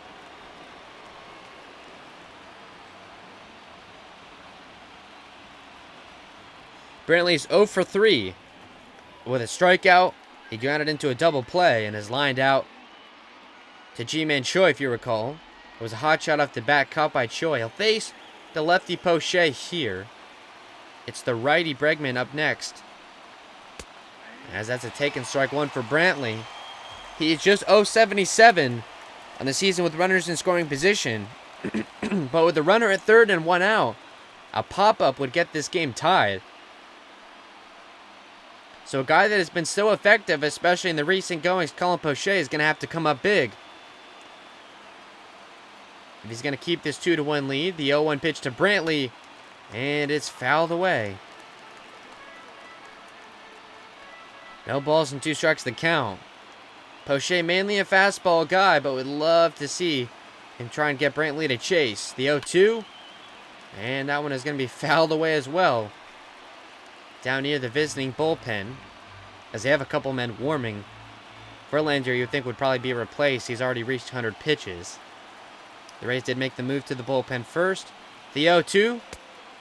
S1: Brantley's 0 for 3 with a strikeout. He grounded into a double play and is lined out to G-Man Choi, if you recall. It was a hot shot off the bat caught by Choi. He'll face the lefty Poche here. It's the righty Bregman up next, as that's a taken strike one for Brantley. He's just 0-77 on the season with runners in scoring position. But with a runner at third and one out, a pop-up would get this game tied. So a guy that has been so effective, especially in the recent goings, Colin Poche, is going to have to come up big. If he's going to keep this 2-1 lead, the 0-1 pitch to Brantley, and it's fouled away. No balls and 2 strikes to count. Poche mainly a fastball guy, but would love to see him try and get Brantley to chase. The 0-2, and that one is going to be fouled away as well. Down near the visiting bullpen, as they have a couple men warming. Verlander, you would think, would probably be replaced. He's already reached 100 pitches. The Rays did make the move to the bullpen first. The 0-2,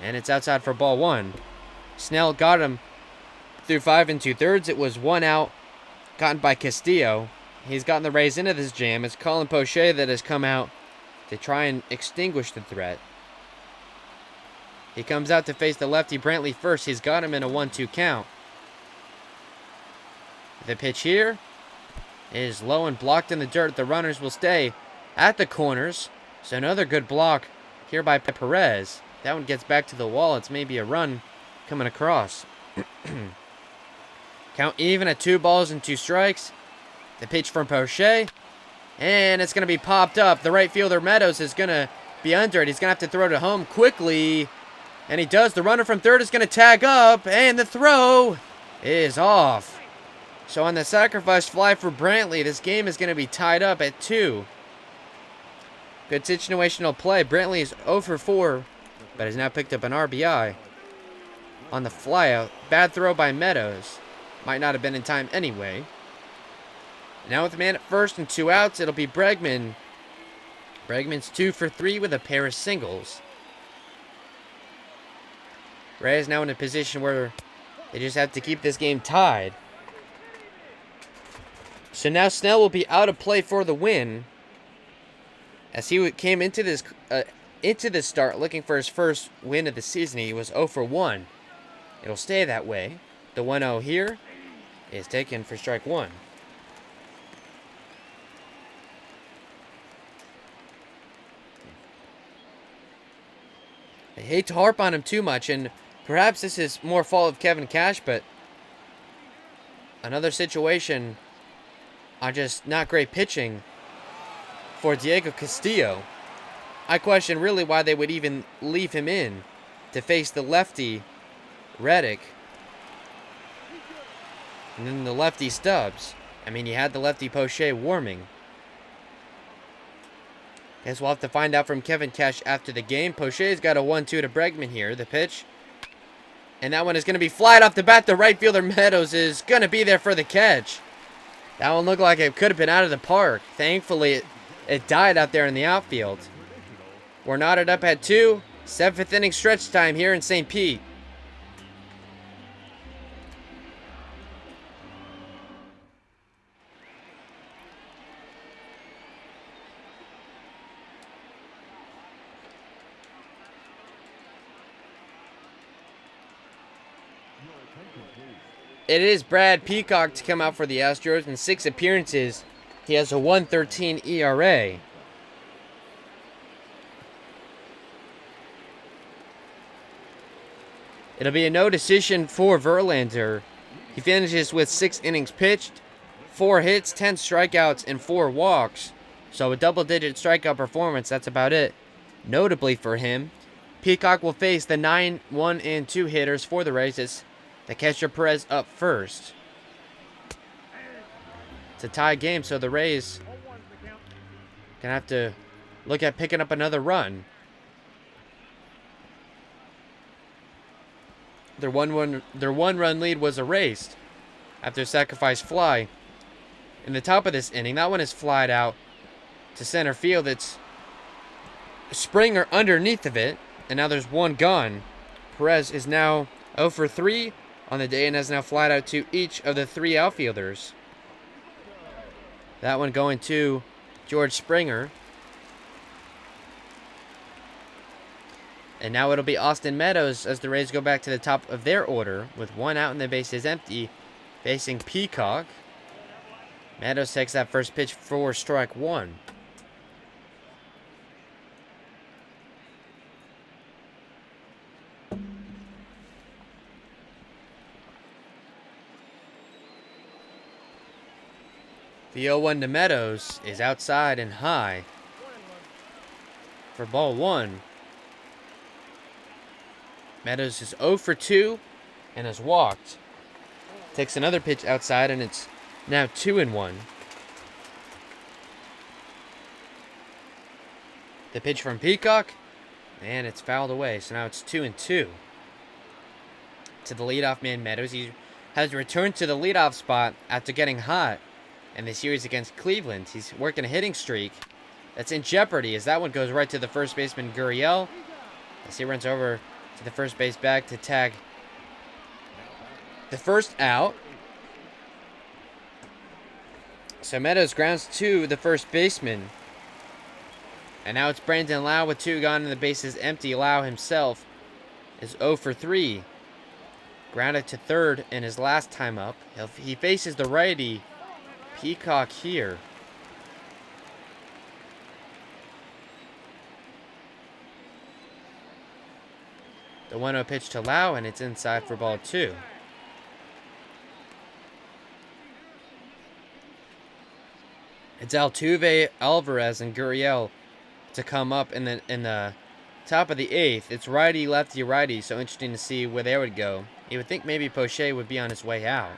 S1: and it's outside for ball 1. Snell got him through 5 2/3. It was 1 out, gotten by Castillo. He's gotten the Rays into this jam. It's Colin Poche that has come out to try and extinguish the threat. He comes out to face the lefty Brantley first. He's got him in a 1-2 count. The pitch here is low and blocked in the dirt. The runners will stay at the corners. So another good block here by Perez. That one gets back to the wall. It's maybe a run coming across. Count even at 2 balls and 2 strikes. The pitch from Poche, and it's going to be popped up. The right fielder Meadows is going to be under it. He's going to have to throw to home quickly, and he does. The runner from third is going to tag up, and the throw is off. So on the sacrifice fly for Brantley, this game is going to be tied up at 2. Good situational play. Brantley is 0 for 4, but has now picked up an RBI on the flyout. Bad throw by Meadows. Might not have been in time anyway. Now with the man at first and 2 outs, it'll be Bregman. Bregman's 2 for 3 with a pair of singles. Rays now in a position where they just have to keep this game tied. So now Snell will be out of play for the win, as he came into this start looking for his first win of the season. He was 0 for 1. It'll stay that way. The 1-0 here is taken for strike 1. I hate to harp on him too much, and perhaps this is more fault of Kevin Cash, but another situation on just not great pitching for Diego Castillo. I question really why they would even leave him in to face the lefty Reddick and then the lefty Stubbs. I mean, you had the lefty Poche warming. Guess we'll have to find out from Kevin Cash after the game. Poche's got a 1-2 to Bregman here. The pitch, and that one is going to be flied off the bat. The right fielder Meadows is going to be there for the catch. That one looked like it could have been out of the park. Thankfully, it died out there in the outfield. We're knotted up at 2. 7th inning stretch time here in St. Pete. It is Brad Peacock to come out for the Astros. In 6 appearances, he has a 1.13 ERA. It'll be a no decision for Verlander. He finishes with 6 innings pitched, 4 hits, 10 strikeouts, and 4 walks. So a double-digit strikeout performance, that's about it. Notably for him, Peacock will face the 9, 1, and 2 hitters for the Rays. The catcher Perez up first. It's a tie game, so the Rays gonna have to look at picking up another run. Their one-run lead was erased after a sacrifice fly in the top of this inning. That one is flied out to center field. It's Springer underneath of it, and now there's one gone. Perez is now 0 for 3 on the day and has now flied out to each of the 3 outfielders. That one going to George Springer. And now it'll be Austin Meadows as the Rays go back to the top of their order with 1 out and the base is empty, facing Peacock. Meadows takes that first pitch for strike 1. The 0-1 to Meadows is outside and high for ball 1. Meadows is 0 for 2 and has walked. Takes another pitch outside and it's now 2-1. The pitch from Peacock, and it's fouled away, so now it's 2-2. To the leadoff man Meadows, he has returned to the leadoff spot after getting hot in the series against Cleveland. He's working a hitting streak that's in jeopardy as that one goes right to the first baseman Gurriel as he runs over to the first base bag to tag the first out. So Meadows grounds to the first baseman. And now it's Brandon Lau with 2 gone and the bases empty. Lau himself is 0 for 3. Grounded to third in his last time up. He faces the righty Peacock here. The 1-0 pitch to Lau, and it's inside for ball 2. It's Altuve, Alvarez, and Gurriel to come up in the top of the 8th. It's righty, lefty, righty, so interesting to see where they would go. You would think maybe Poche would be on his way out.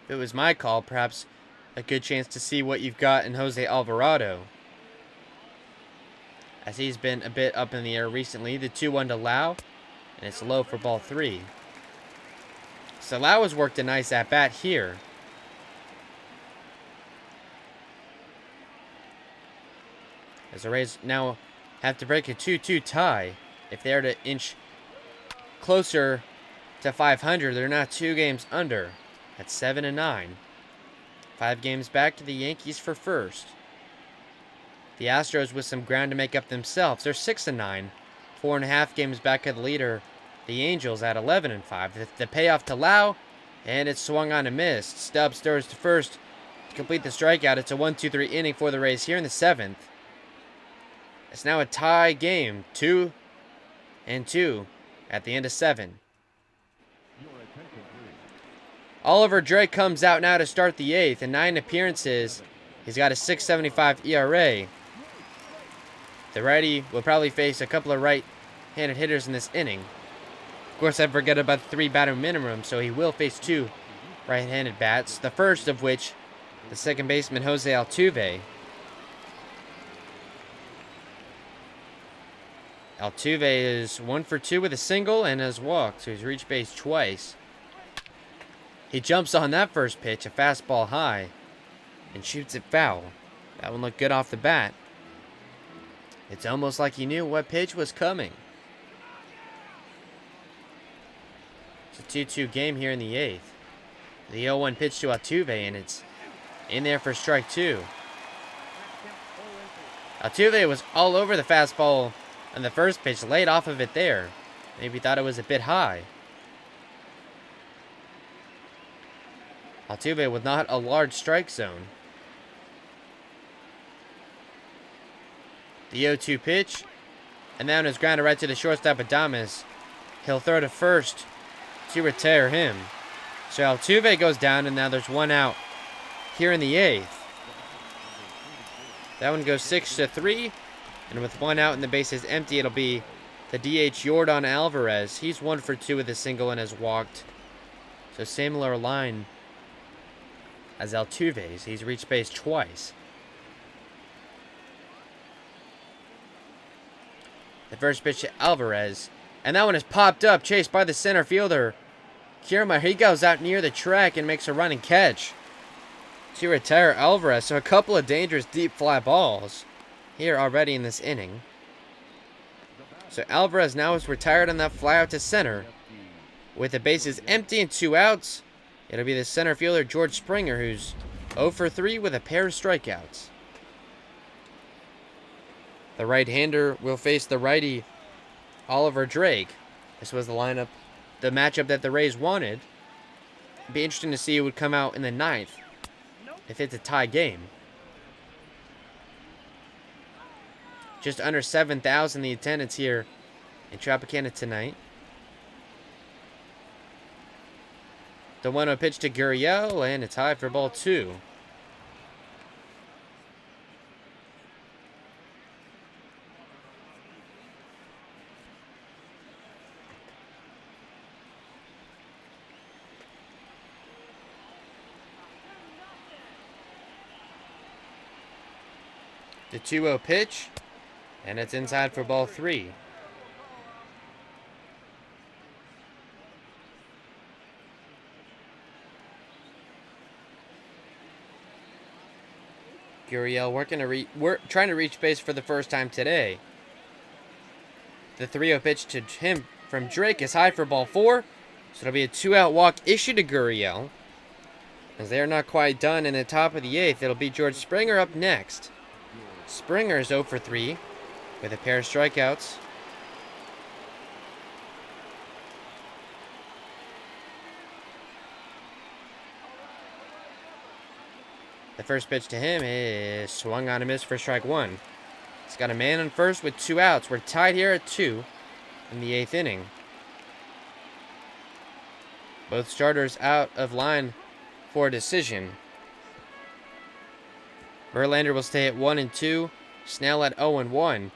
S1: If it was my call, perhaps a good chance to see what you've got in Jose Alvarado, as he's been a bit up in the air recently. The 2-1 to Lau, and it's low for ball 3. So Lau has worked a nice at-bat here. As the Rays now have to break a 2-2 tie. If they're to inch closer to 500, they're now 2 games under at 7-9. 5 games back to the Yankees for first. The Astros with some ground to make up themselves. They're 6-9. 4.5 games back of the leader, the Angels, at 11-5. The payoff to Lau, and it's swung on and missed. Stubbs throws to first to complete the strikeout. It's a 1-2-3 inning for the Rays here in the 7th. It's now a tie game, 2-2 at the end of 7. Oliver Drake comes out now to start the 8th. In 9 appearances, he's got a 6.75 ERA. The righty will probably face a couple of right-handed hitters in this inning. Of course, I forget about the 3-batter minimum, so he will face 2 right-handed bats, the first of which, the second baseman Jose Altuve. Altuve is 1 for 2 with a single and has walked, so he's reached base twice. He jumps on that first pitch, a fastball high, and shoots it foul. That one looked good off the bat. It's almost like he knew what pitch was coming. It's a 2-2 game here in the 8th. The 0-1 pitch to Altuve, and it's in there for strike 2. Altuve was all over the fastball on the first pitch, laid off of it there. Maybe thought it was a bit high. Altuve with not a large strike zone. The 0-2 pitch, and now is grounded right to the shortstop Adames. He'll throw to first to retire him. So Altuve goes down, and now there's 1 out here in the 8th. That one goes 6-3, and with 1 out and the bases empty, it'll be the DH Yordan Alvarez. He's 1 for 2 with a single and has walked. So similar line as Altuve's. He's reached base twice. The first pitch to Alvarez, and that one is popped up, chased by the center fielder Kiermaier. He goes out near the track and makes a running catch to retire Alvarez. So a couple of dangerous deep fly balls here already in this inning. So Alvarez now is retired on that fly out to center. With the bases empty and 2 outs, it'll be the center fielder George Springer, who's 0 for 3 with a pair of strikeouts. The right-hander will face the righty Oliver Drake. This was the matchup that the Rays wanted. It'd be interesting to see who would come out in the 9th if it's a tie game. Just under 7,000 the attendance here in Tropicana tonight. The 1-0 pitch to Gurriel, and it's high for ball 2. The 2-0 pitch, and it's inside for ball 3. Gurriel trying to reach base for the first time today. The 3-0 pitch to him from Drake is high for ball 4. So it'll be a 2-out walk issued to Gurriel. As they are not quite done in the top of the 8th, it'll be George Springer up next. Springer is 0 for 3 with a pair of strikeouts. The first pitch to him is swung on a miss for strike 1. He's got a man on first with 2 outs. We're tied here at 2 in the 8th inning. Both starters out of line for a decision. Verlander will stay at 1-2. Snell at 0-1.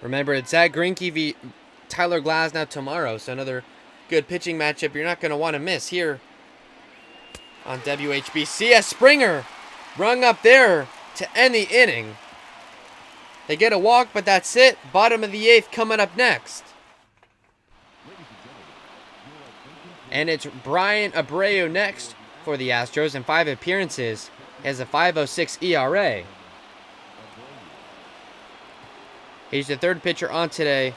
S1: Remember, it's Zach Greinke v. Tyler Glasnow tomorrow, so another good pitching matchup you're not going to want to miss here on WHBC. As Springer rung up there to end the inning. They get a walk, but that's it. Bottom of the 8th coming up next. And it's Brian Abreu next for the Astros. In 5 appearances, he has a 5.06 ERA. He's the 3rd pitcher on today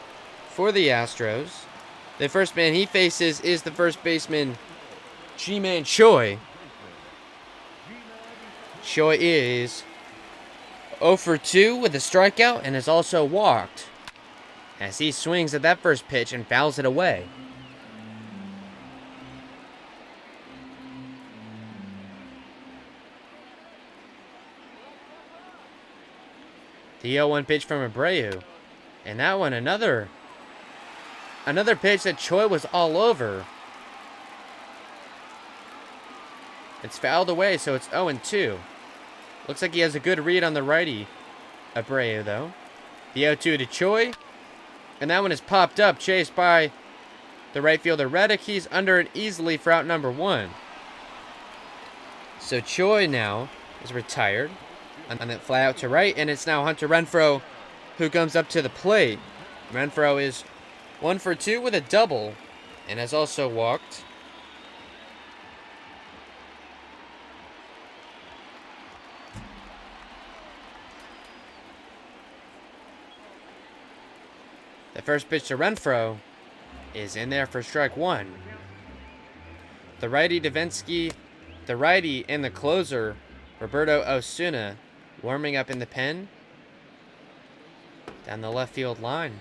S1: for the Astros. The first man he faces is the first baseman, Ji-Man Choi. Choi is 0 for 2 with a strikeout and is also walked as he swings at that first pitch and fouls it away. The 0-1 pitch from Abreu. And that one, another pitch that Choi was all over. It's fouled away, so it's 0-2. Looks like he has a good read on the righty, Abreu, though. The 0-2 to Choi. And that one is popped up, chased by the right fielder Reddick. He's under it easily for out number 1. So Choi now is retired on that fly out to right, and it's now Hunter Renfroe who comes up to the plate. Renfroe is 1 for 2 with a double and has also walked. The first pitch to Renfroe is in there for strike 1. The righty and the closer Roberto Osuna warming up in the pen down the left field line.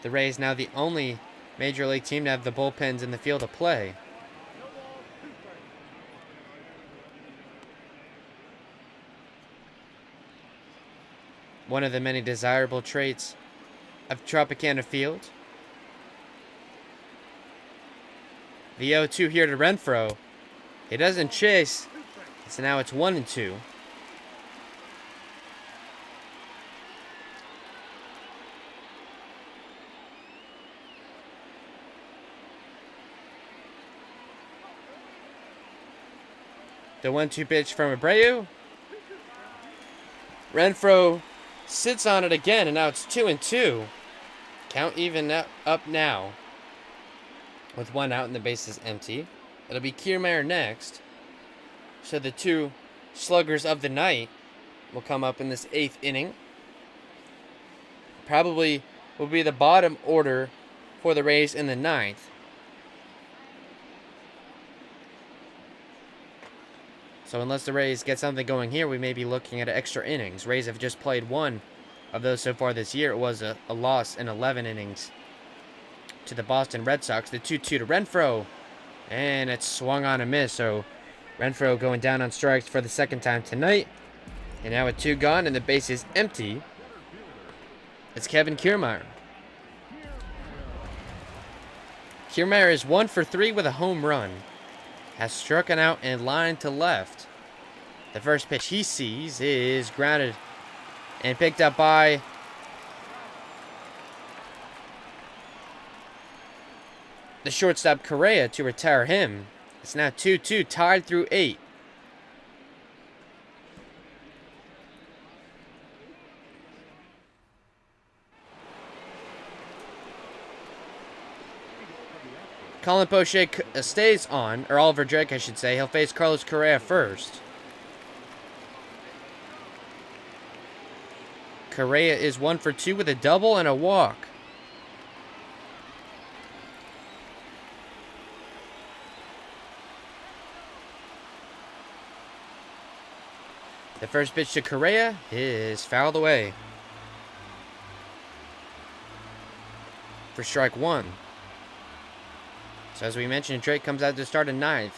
S1: The Rays now the only major league team to have the bullpens in the field of play. One of the many desirable traits of Tropicana Field. The 0-2 here to Renfroe. He doesn't chase, so now it's 1-2. The 1-2 pitch from Abreu. Renfroe sits on it again, and now it's 2-2. Count even up now with 1 out and the bases empty. It'll be Kiermaier next. So the 2 sluggers of the night will come up in this 8th inning. Probably will be the bottom order for the Rays in the 9th. So unless the Rays get something going here, we may be looking at extra innings. Rays have just played one of those so far this year. It was a loss in 11 innings to the Boston Red Sox. The 2-2 to Renfroe. And it's swung on a miss. So Renfroe going down on strikes for the second time tonight. And now with 2 gone and the base is empty, it's Kevin Kiermaier. Kiermaier is 1 for 3 with a home run. Has struck out and lined to left. The first pitch he sees is grounded and picked up by the shortstop Correa to retire him. It's now 2-2, tied through 8. Colin Poche stays on, or Oliver Drake, I should say. He'll face Carlos Correa first. Correa is 1 for 2 with a double and a walk. The first pitch to Correa is fouled away for strike 1. So as we mentioned, Drake comes out to start a 9th.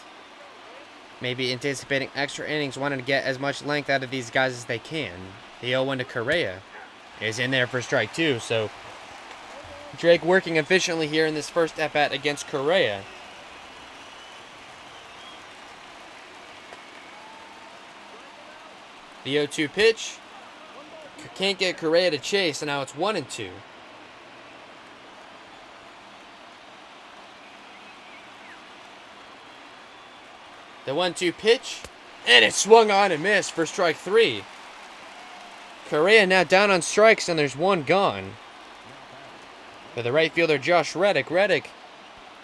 S1: Maybe anticipating extra innings, wanting to get as much length out of these guys as they can. The 0-1 to Correa is in there for strike 2. So Drake working efficiently here in this first at-bat against Correa. The 0-2 pitch. Can't get Correa to chase, and now it's 1-2. The 1-2 pitch, and it swung on and missed for strike 3. Correa now down on strikes, and there's 1 gone. For the right fielder, Josh Reddick. Reddick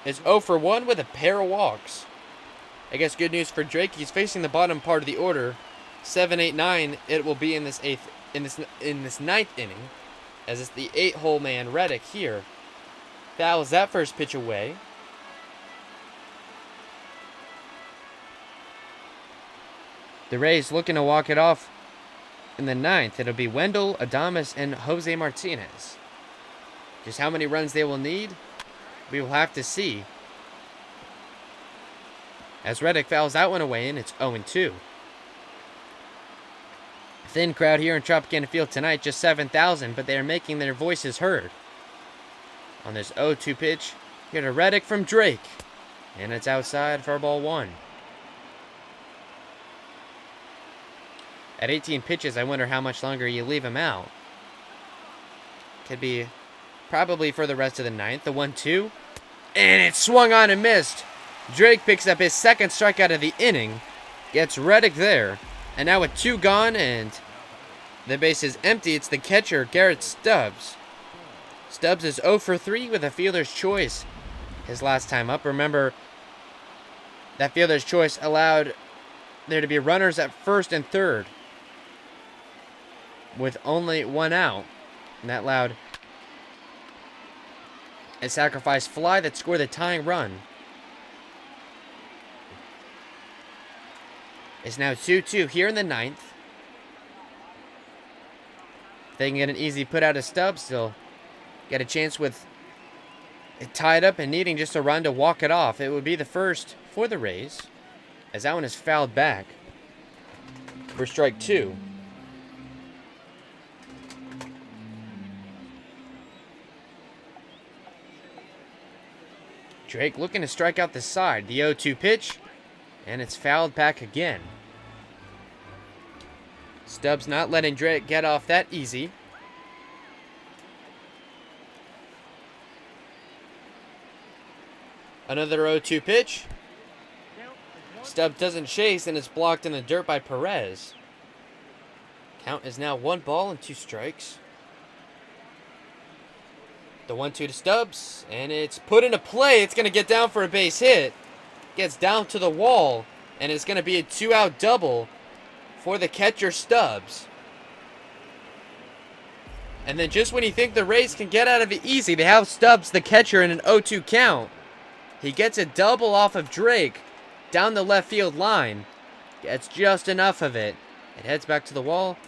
S1: is 0 for 1 with a pair of walks. I guess good news for Drake. He's facing the bottom part of the order. 7, 8, 9. It will be in this 9th inning, as it's the 8-hole man Reddick here. Fouls that first pitch away. The Rays looking to walk it off in the 9th. It'll be Wendell, Adames, and Jose Martinez. Just how many runs they will need, we will have to see. As Reddick fouls that one away, and it's 0-2. Thin crowd here in Tropicana Field tonight, just 7,000, but they are making their voices heard. On this 0-2 pitch, here to Reddick from Drake. And it's outside for ball 1. At 18 pitches, I wonder how much longer you leave him out. Could be probably for the rest of the 9th. The 1-2. And it swung on and missed. Drake picks up his second strikeout of the inning. Gets Reddick there. And now with 2 gone and the base is empty, it's the catcher, Garrett Stubbs. Stubbs is 0 for 3 with a fielder's choice his last time up. Remember, that fielder's choice allowed there to be runners at first and third with only 1 out. And that allowed a sacrifice fly that scored the tying run. It's now 2-2 here in the 9th. If they can get an easy put out of Stubbs, they'll get a chance with it tied up and needing just a run to walk it off. It would be the first for the Rays, as that one is fouled back for strike 2. Drake looking to strike out the side. The 0-2 pitch, and it's fouled back again. Stubbs not letting Drake get off that easy. Another 0-2 pitch. Stubbs doesn't chase, and it's blocked in the dirt by Perez. Count is now 1 ball and 2 strikes. The 1-2 to Stubbs, and it's put into play. It's going to get down for a base hit. Gets down to the wall, and it's going to be a 2-out double for the catcher Stubbs. And then just when you think the Rays can get out of it easy, they have Stubbs, the catcher, in an 0-2 count. He gets a double off of Drake down the left field line. Gets just enough of it. It heads back to the wall.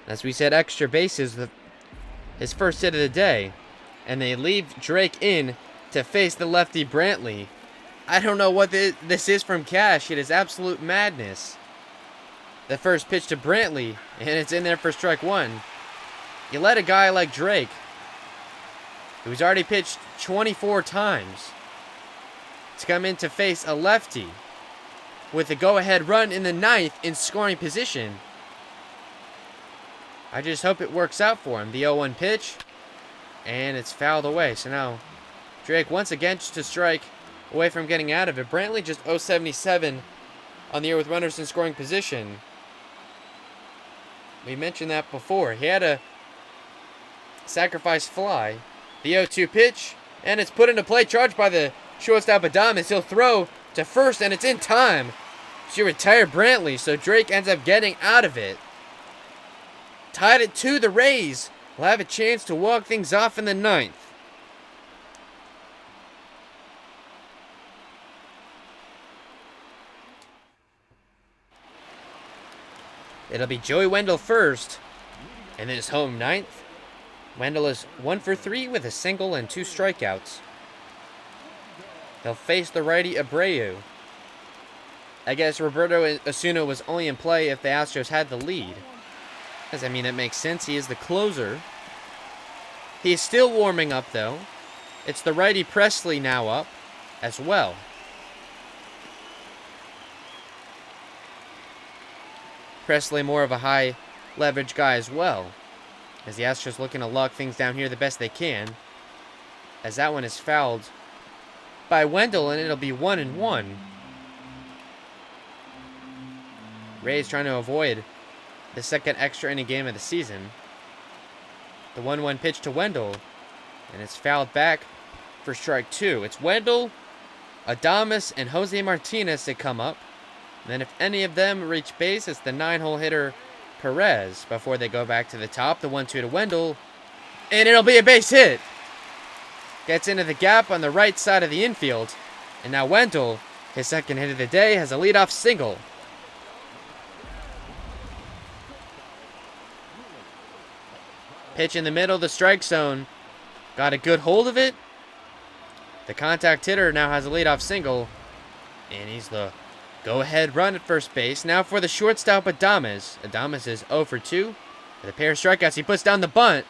S1: As we said, extra bases, his first hit of the day. And they leave Drake in to face the lefty Brantley. I don't know what this is from Cash. It is absolute madness. The first pitch to Brantley, and it's in there for strike one. You let a guy like Drake, who's already pitched 24 times, to come in to face a lefty with a go-ahead run in the ninth in scoring position. I just hope it works out for him. The 0-1 pitch, and it's fouled away. So now Drake once again just a strike away from getting out of it. Brantley just 0-77 on the year with runners in scoring position. We mentioned that before. He had a sacrifice fly. The 0-2 pitch, and it's put into play, charged by the shortstop Adames. He'll throw to first, and it's in time to retire Brantley, so Drake ends up getting out of it. Tied at 2, the Rays will have a chance to walk things off in the ninth. It'll be Joey Wendell first, and then his home ninth. Wendell is 1 for 3 with a single and 2 strikeouts. He'll face the righty Abreu. I guess Roberto Osuna was only in play if the Astros had the lead. Because, I mean, it makes sense. He is the closer. He is still warming up, though. It's the righty Presley now up as well. Presley more of a high leverage guy as well, as the Astros looking to lock things down here the best they can, as that one is fouled by Wendell, and it'll be 1-1. Rays trying to avoid the second extra inning game of the season. The 1-1 pitch to Wendell, and it's fouled back for strike 2. It's Wendell, Adames, and Jose Martinez that come up. And then if any of them reach base, it's the 9-hole hitter Perez before they go back to the top. The 1-2 to Wendell, and it'll be a base hit. Gets into the gap on the right side of the infield, and now Wendell, his second hit of the day, has a leadoff single. Pitch in the middle of the strike zone. Got a good hold of it. The contact hitter now has a leadoff single, and he's the go-ahead run at first base. Now for the shortstop, Adames. Adames is 0 for 2. With a pair of strikeouts, he puts down the bunt,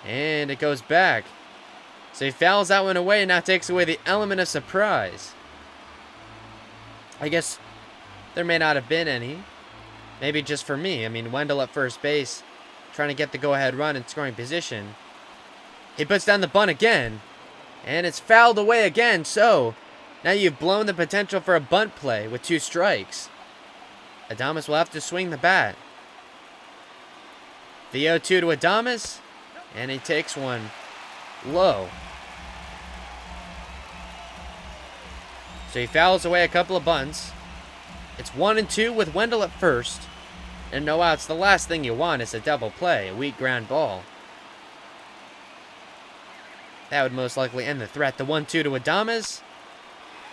S1: and it goes back. So he fouls that one away and now takes away the element of surprise. I guess there may not have been any. Maybe just for me. I mean, Wendell at first base, trying to get the go-ahead run in scoring position. He puts down the bunt again, and it's fouled away again. So now you've blown the potential for a bunt play with 2 strikes. Adames will have to swing the bat. The 0-2 to Adames, and he takes one low. So he fouls away a couple of bunts. It's 1-2 with Wendell at first, and no outs. The last thing you want is a double play, a weak ground ball. That would most likely end the threat. The 1-2 to Adames,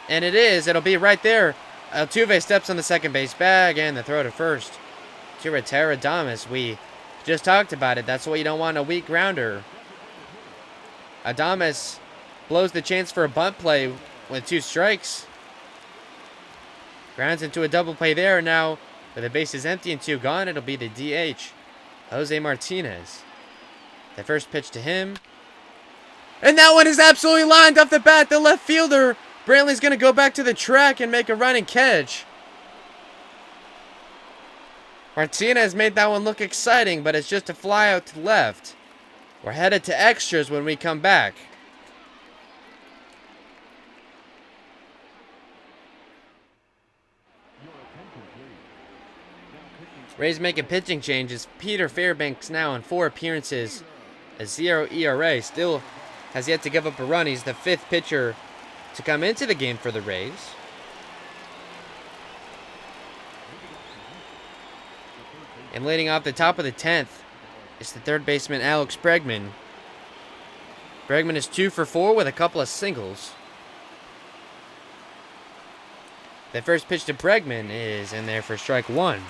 S1: and it is. It'll be right there. Altuve steps on the second base bag, and the throw to first to retire Adames. We just talked about it. That's why you don't want a weak grounder. Adames blows the chance for a bunt play with 2 strikes. Grounds into a double play there. Now, with the bases empty and 2 gone, it'll be the DH, Jose Martinez. The first pitch to him, and that one is absolutely lined off the bat. The left fielder, Brantley's going to go back to the track and make a running catch. Martinez made that one look exciting, but it's just a fly out to left. We're headed to extras when we come back. Rays making pitching changes. Peter Fairbanks now on 4 appearances, a 0 ERA. Still has yet to give up a run. He's the 5th pitcher to come into the game for the Rays. And leading off the top of the 10th is the third baseman, Alex Bregman. Bregman is 2 for 4 with a couple of singles. The first pitch to Bregman is in there for strike one.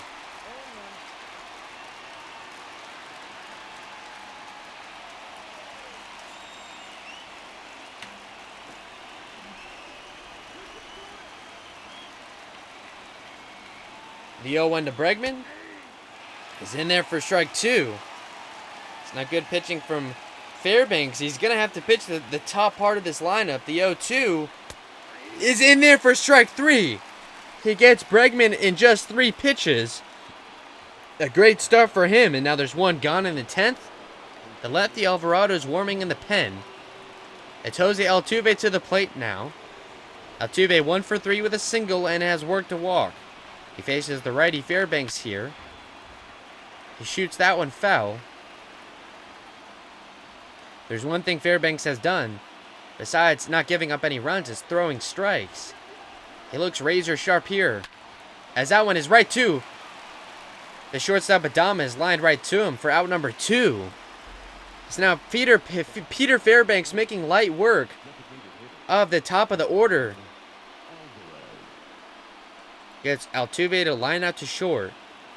S1: The 0-1 to Bregman is in there for strike two. It's not good pitching from Fairbanks. He's going to have to pitch the top part of this lineup. The 0-2 is in there for strike three. He gets Bregman in just 3 pitches. A great start for him, and now there's one gone in the 10th. The lefty Alvarado is warming in the pen. It's Jose Altuve to the plate now. Altuve 1 for 3 with a single and has worked a walk. He faces the righty Fairbanks here. He shoots that one foul. There's one thing Fairbanks has done, besides not giving up any runs, is throwing strikes. He looks razor sharp here, as that one is right too. The shortstop Adama is lined right to him for out number 2. It's now Peter Fairbanks making light work of the top of the order. Gets Altuve to line out to short.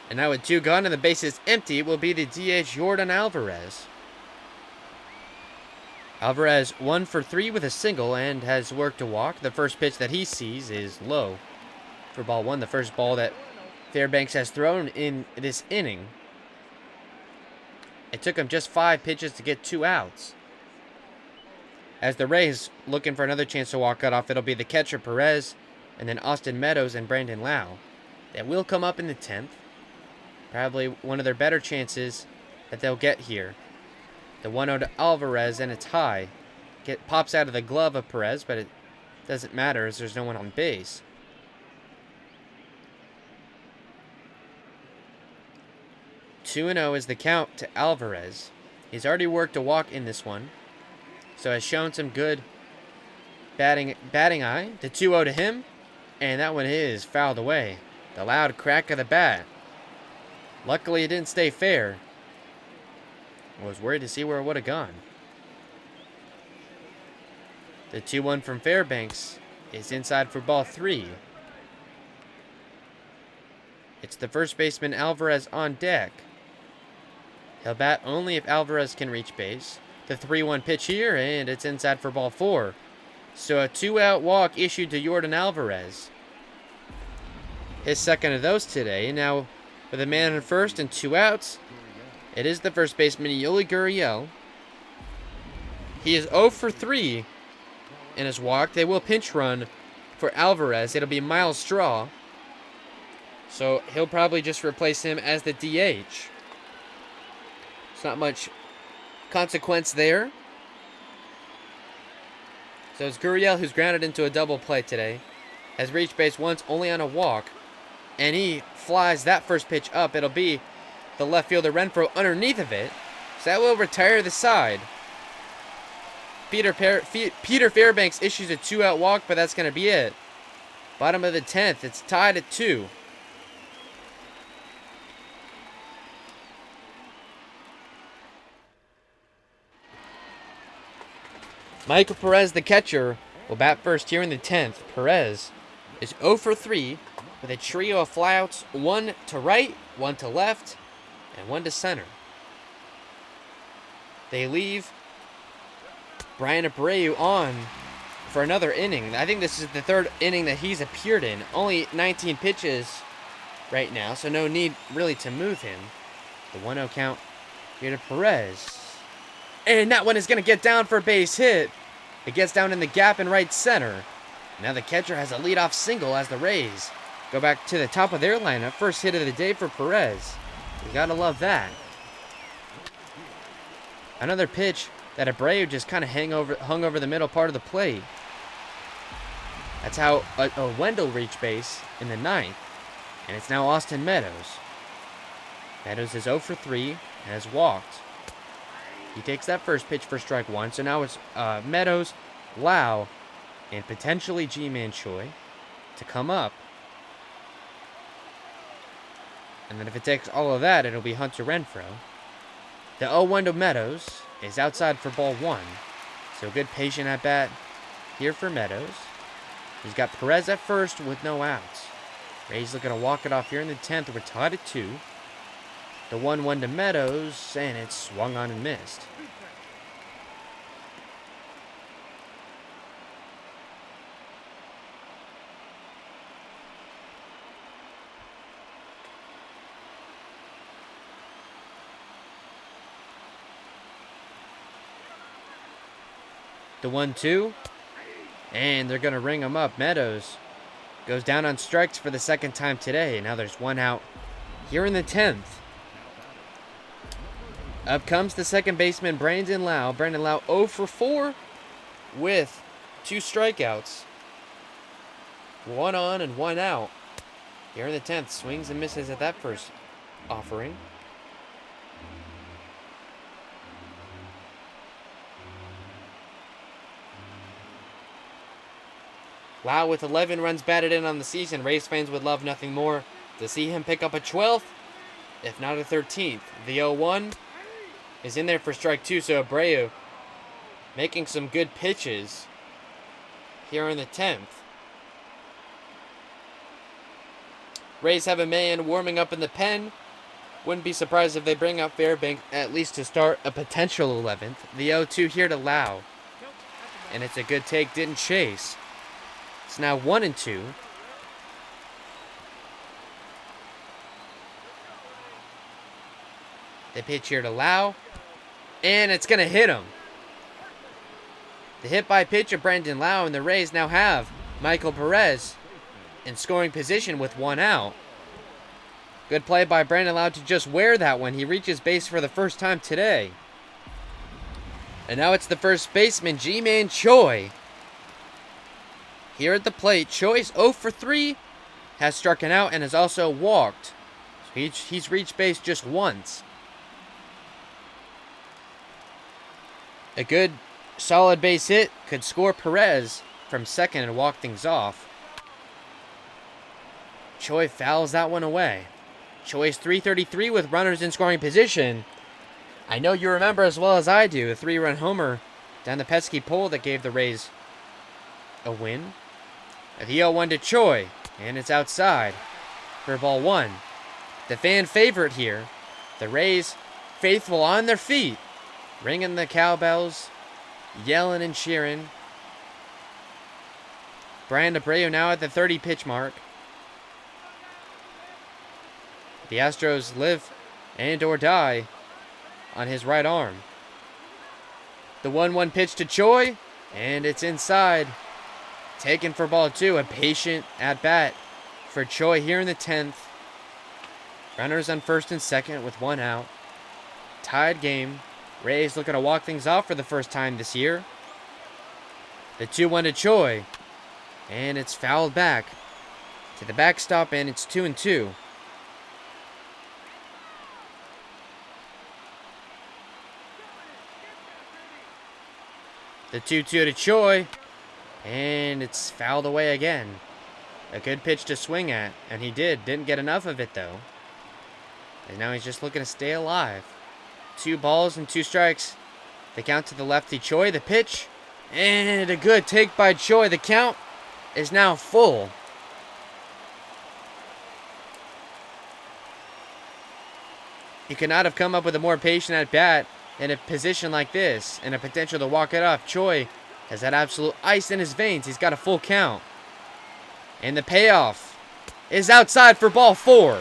S1: And now with 2 gone and the bases empty, will be the DH Jordan Alvarez. Alvarez 1 for 3 with a single and has worked a walk. The first pitch that he sees is low for ball 1, the first ball that Fairbanks has thrown in this inning. It took him just 5 pitches to get 2 outs. As the Rays looking for another chance to walk it off, it'll be the catcher Perez, and then Austin Meadows and Brandon Lau. That will come up in the 10th. Probably one of their better chances that they'll get here. The 1-0 to Alvarez, and it's high. Pops out of the glove of Perez, but it doesn't matter as there's no one on base. Two 2-0 is the count to Alvarez. He's already worked a walk in this one, so has shown some good batting eye. The 2-0 to him, and that one is fouled away. The loud crack of the bat. Luckily, it didn't stay fair. I was worried to see where it would have gone. The 2-1 from Fairbanks is inside for ball 3. It's the first baseman Alvarez on deck. He'll bat only if Alvarez can reach base. The 3-1 pitch here, and it's inside for ball 4. So a 2-out walk issued to Jordan Alvarez. His second of those today. Now with a man on first and 2 outs, it is the first baseman, Yuli Gurriel. He is 0 for 3 in his walk. They will pinch run for Alvarez. It'll be Miles Straw. So he'll probably just replace him as the DH. It's not much consequence there. So it's Gurriel, who's grounded into a double play today. Has reached base once, only on a walk. And he flies that first pitch up. It'll be the left fielder Renfroe underneath of it. So that will retire the side. Peter Fairbanks issues a 2-out walk, but that's going to be it. Bottom of the 10th. It's tied at 2. Michael Perez, the catcher, will bat first here in the 10th. Perez is 0 for 3 with a trio of flyouts, 1 to right, 1 to left, and 1 to center. They leave Brian Abreu on for another inning. I think this is the 3rd inning that he's appeared in. Only 19 pitches right now, so no need really to move him. The 1-0 count here to Perez. And that one is going to get down for a base hit. It gets down in the gap in right center. Now the catcher has a leadoff single as the Rays go back to the top of their lineup. First hit of the day for Perez. You got to love that. Another pitch that Abreu just kind of hung over the middle part of the plate. That's how Wendell reached base in the 9th. And it's now Austin Meadows. Meadows is 0 for 3 and has walked. He takes that first pitch for strike 1. So now it's Meadows, Lau, and potentially G-Man Choi to come up. And then if it takes all of that, it'll be Hunter Renfroe. The 0-1 to Meadows is outside for ball 1. So good patient at bat here for Meadows. He's got Perez at first with no outs. Rays looking to walk it off here in the 10th. We're tied at 2. The 1-1 to Meadows, and it's swung on and missed. The 1-2, and they're going to ring him up. Meadows goes down on strikes for the second time today. Now there's one out here in the 10th. Up comes the second baseman, Brandon Lau. Brandon Lau 0 for 4 with 2 strikeouts. 1 on and 1 out. Here in the 10th, swings and misses at that first offering. Lau with 11 runs batted in on the season. Rays fans would love nothing more to see him pick up a 12th, if not a 13th. The 0-1 is in there for strike 2, so Abreu making some good pitches here in the 10th. Rays have a man warming up in the pen. Wouldn't be surprised if they bring up Fairbank at least to start a potential 11th. The 0-2 here to Lau. And it's a good take, didn't chase. It's now 1-2. The pitch here to Lau. And it's going to hit him. The hit by pitch of Brandon Lau, and the Rays now have Michael Perez in scoring position with 1 out. Good play by Brandon Lau to just wear that one. He reaches base for the first time today. And now it's the first baseman, Ji-Man Choi. Here at the plate, Choi's 0 for 3, has struck out and has also walked. So he's reached base just once. A good, solid base hit could score Perez from second and walk things off. Choi fouls that one away. Choi's 333 with runners in scoring position. I know you remember as well as I do, a 3-run homer down the pesky pole that gave the Rays a win. The 0-1 to Choi, and it's outside for ball 1. The fan favorite here, the Rays faithful on their feet, ringing the cowbells, yelling and cheering. Brian Abreu now at the 30 pitch mark. The Astros live and or die on his right arm. The 1-1 pitch to Choi, and it's inside. Taken for ball 2, a patient at bat for Choi here in the 10th. Runners on first and second with 1 out. Tied game. Rays looking to walk things off for the first time this year. The 2-1 to Choi, and it's fouled back to the backstop, and it's 2-2. The 2-2 to Choi, and it's fouled away again. A good pitch to swing at, and he didn't get enough of it though. And now he's just looking to stay alive. 2 balls and 2 strikes. The count to the lefty Choi, the pitch, and a good take by Choi. The count is now full. He could not have come up with a more patient at bat in a position like this, and a potential to walk it off. Choi has that absolute ice in his veins. He's got a full count. And the payoff is outside for ball 4.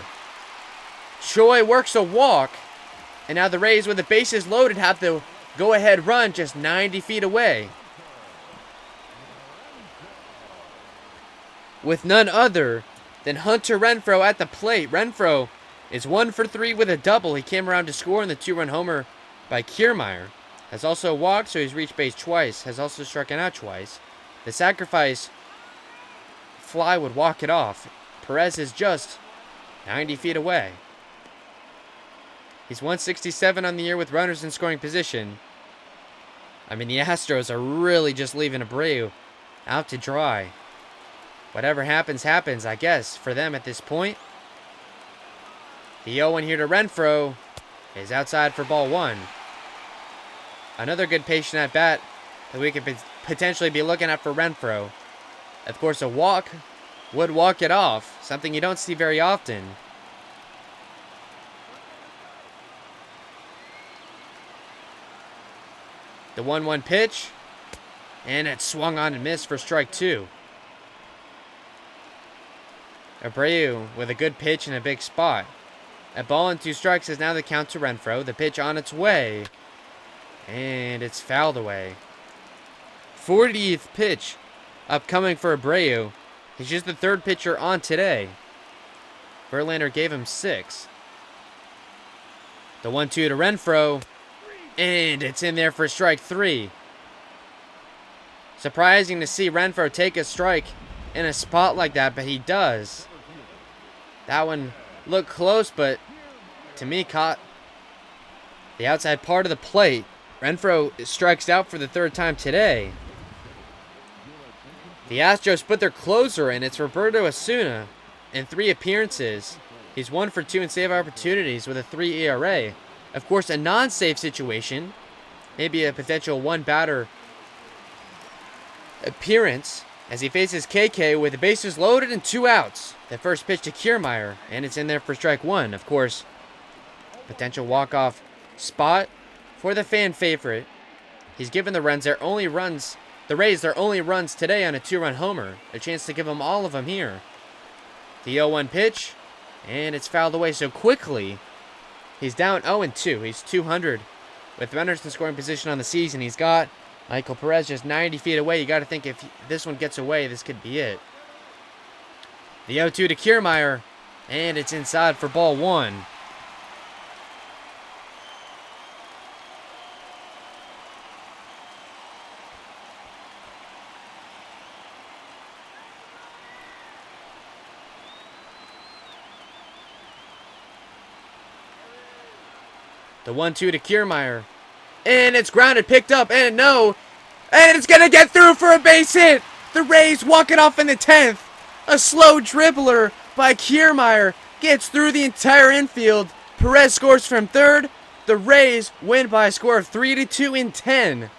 S1: Choi works a walk, and now the Rays, with the bases loaded, have the go-ahead run just 90 feet away. With none other than Hunter Renfroe at the plate. Renfroe is 1 for 3 with a double. He came around to score in the 2-run homer by Kiermaier. Has also walked, so he's reached base twice. Has also struck out twice. The sacrifice fly would walk it off. Perez is just 90 feet away. He's 167 on the year with runners in scoring position. I mean, the Astros are really just leaving Abreu out to dry. Whatever happens, happens, I guess, for them at this point. The 0-1 here to Renfroe. is outside for ball one. Another good patient at bat that we could potentially be looking at for Renfroe. Of course, a walk would walk it off, something you don't see very often. The 1-1 pitch, and it swung on and missed for strike two. Abreu with a good pitch and a big spot. A ball and 2 strikes is now the count to Renfroe. The pitch on its way, and it's fouled away. 40th pitch upcoming for Abreu. He's just the 3rd pitcher on today. Verlander gave him 6. The 1-2 to Renfroe, and it's in there for strike 3. Surprising to see Renfroe take a strike in a spot like that, but he does. That one looked close, but to me caught the outside part of the plate. Renfroe strikes out for the 3rd time today. The Astros put their closer in. It's Roberto Osuna. In 3 appearances, he's 1 for 2 in save opportunities with a 3 ERA. Of course, a non-save situation, maybe a potential 1-batter appearance as he faces KK with the bases loaded and 2 outs. The first pitch to Kiermaier, and it's in there for strike 1. Of course, potential walk-off spot for the fan favorite. He's given the Rays their only runs today on a 2-run homer. A chance to give them all of them here. The 0-1 pitch, and it's fouled away so quickly. He's down 0-2. He's 200 with runners in scoring position on the season. He's got Michael Perez just 90 feet away. You got to think if this one gets away, this could be it. The 0-2 to Kiermaier, and it's inside for ball 1. The 1-2 to Kiermaier. And it's grounded, picked up, and no. And it's going to get through for a base hit. The Rays walk it off in the 10th. A slow dribbler by Kiermaier gets through the entire infield. Perez scores from 3rd. The Rays win by a score of 3-2 in 10.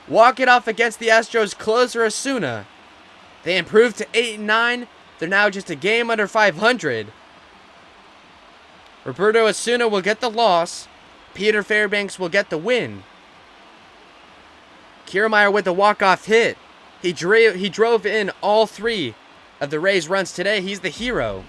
S1: Walk it off against the Astros closer Osuna. They improved to 8-9. They're now just a game under 500. Roberto Osuna will get the loss. Peter Fairbanks will get the win. Kiermaier with the walk-off hit. He drove in all 3 of the Rays' runs today. He's the hero.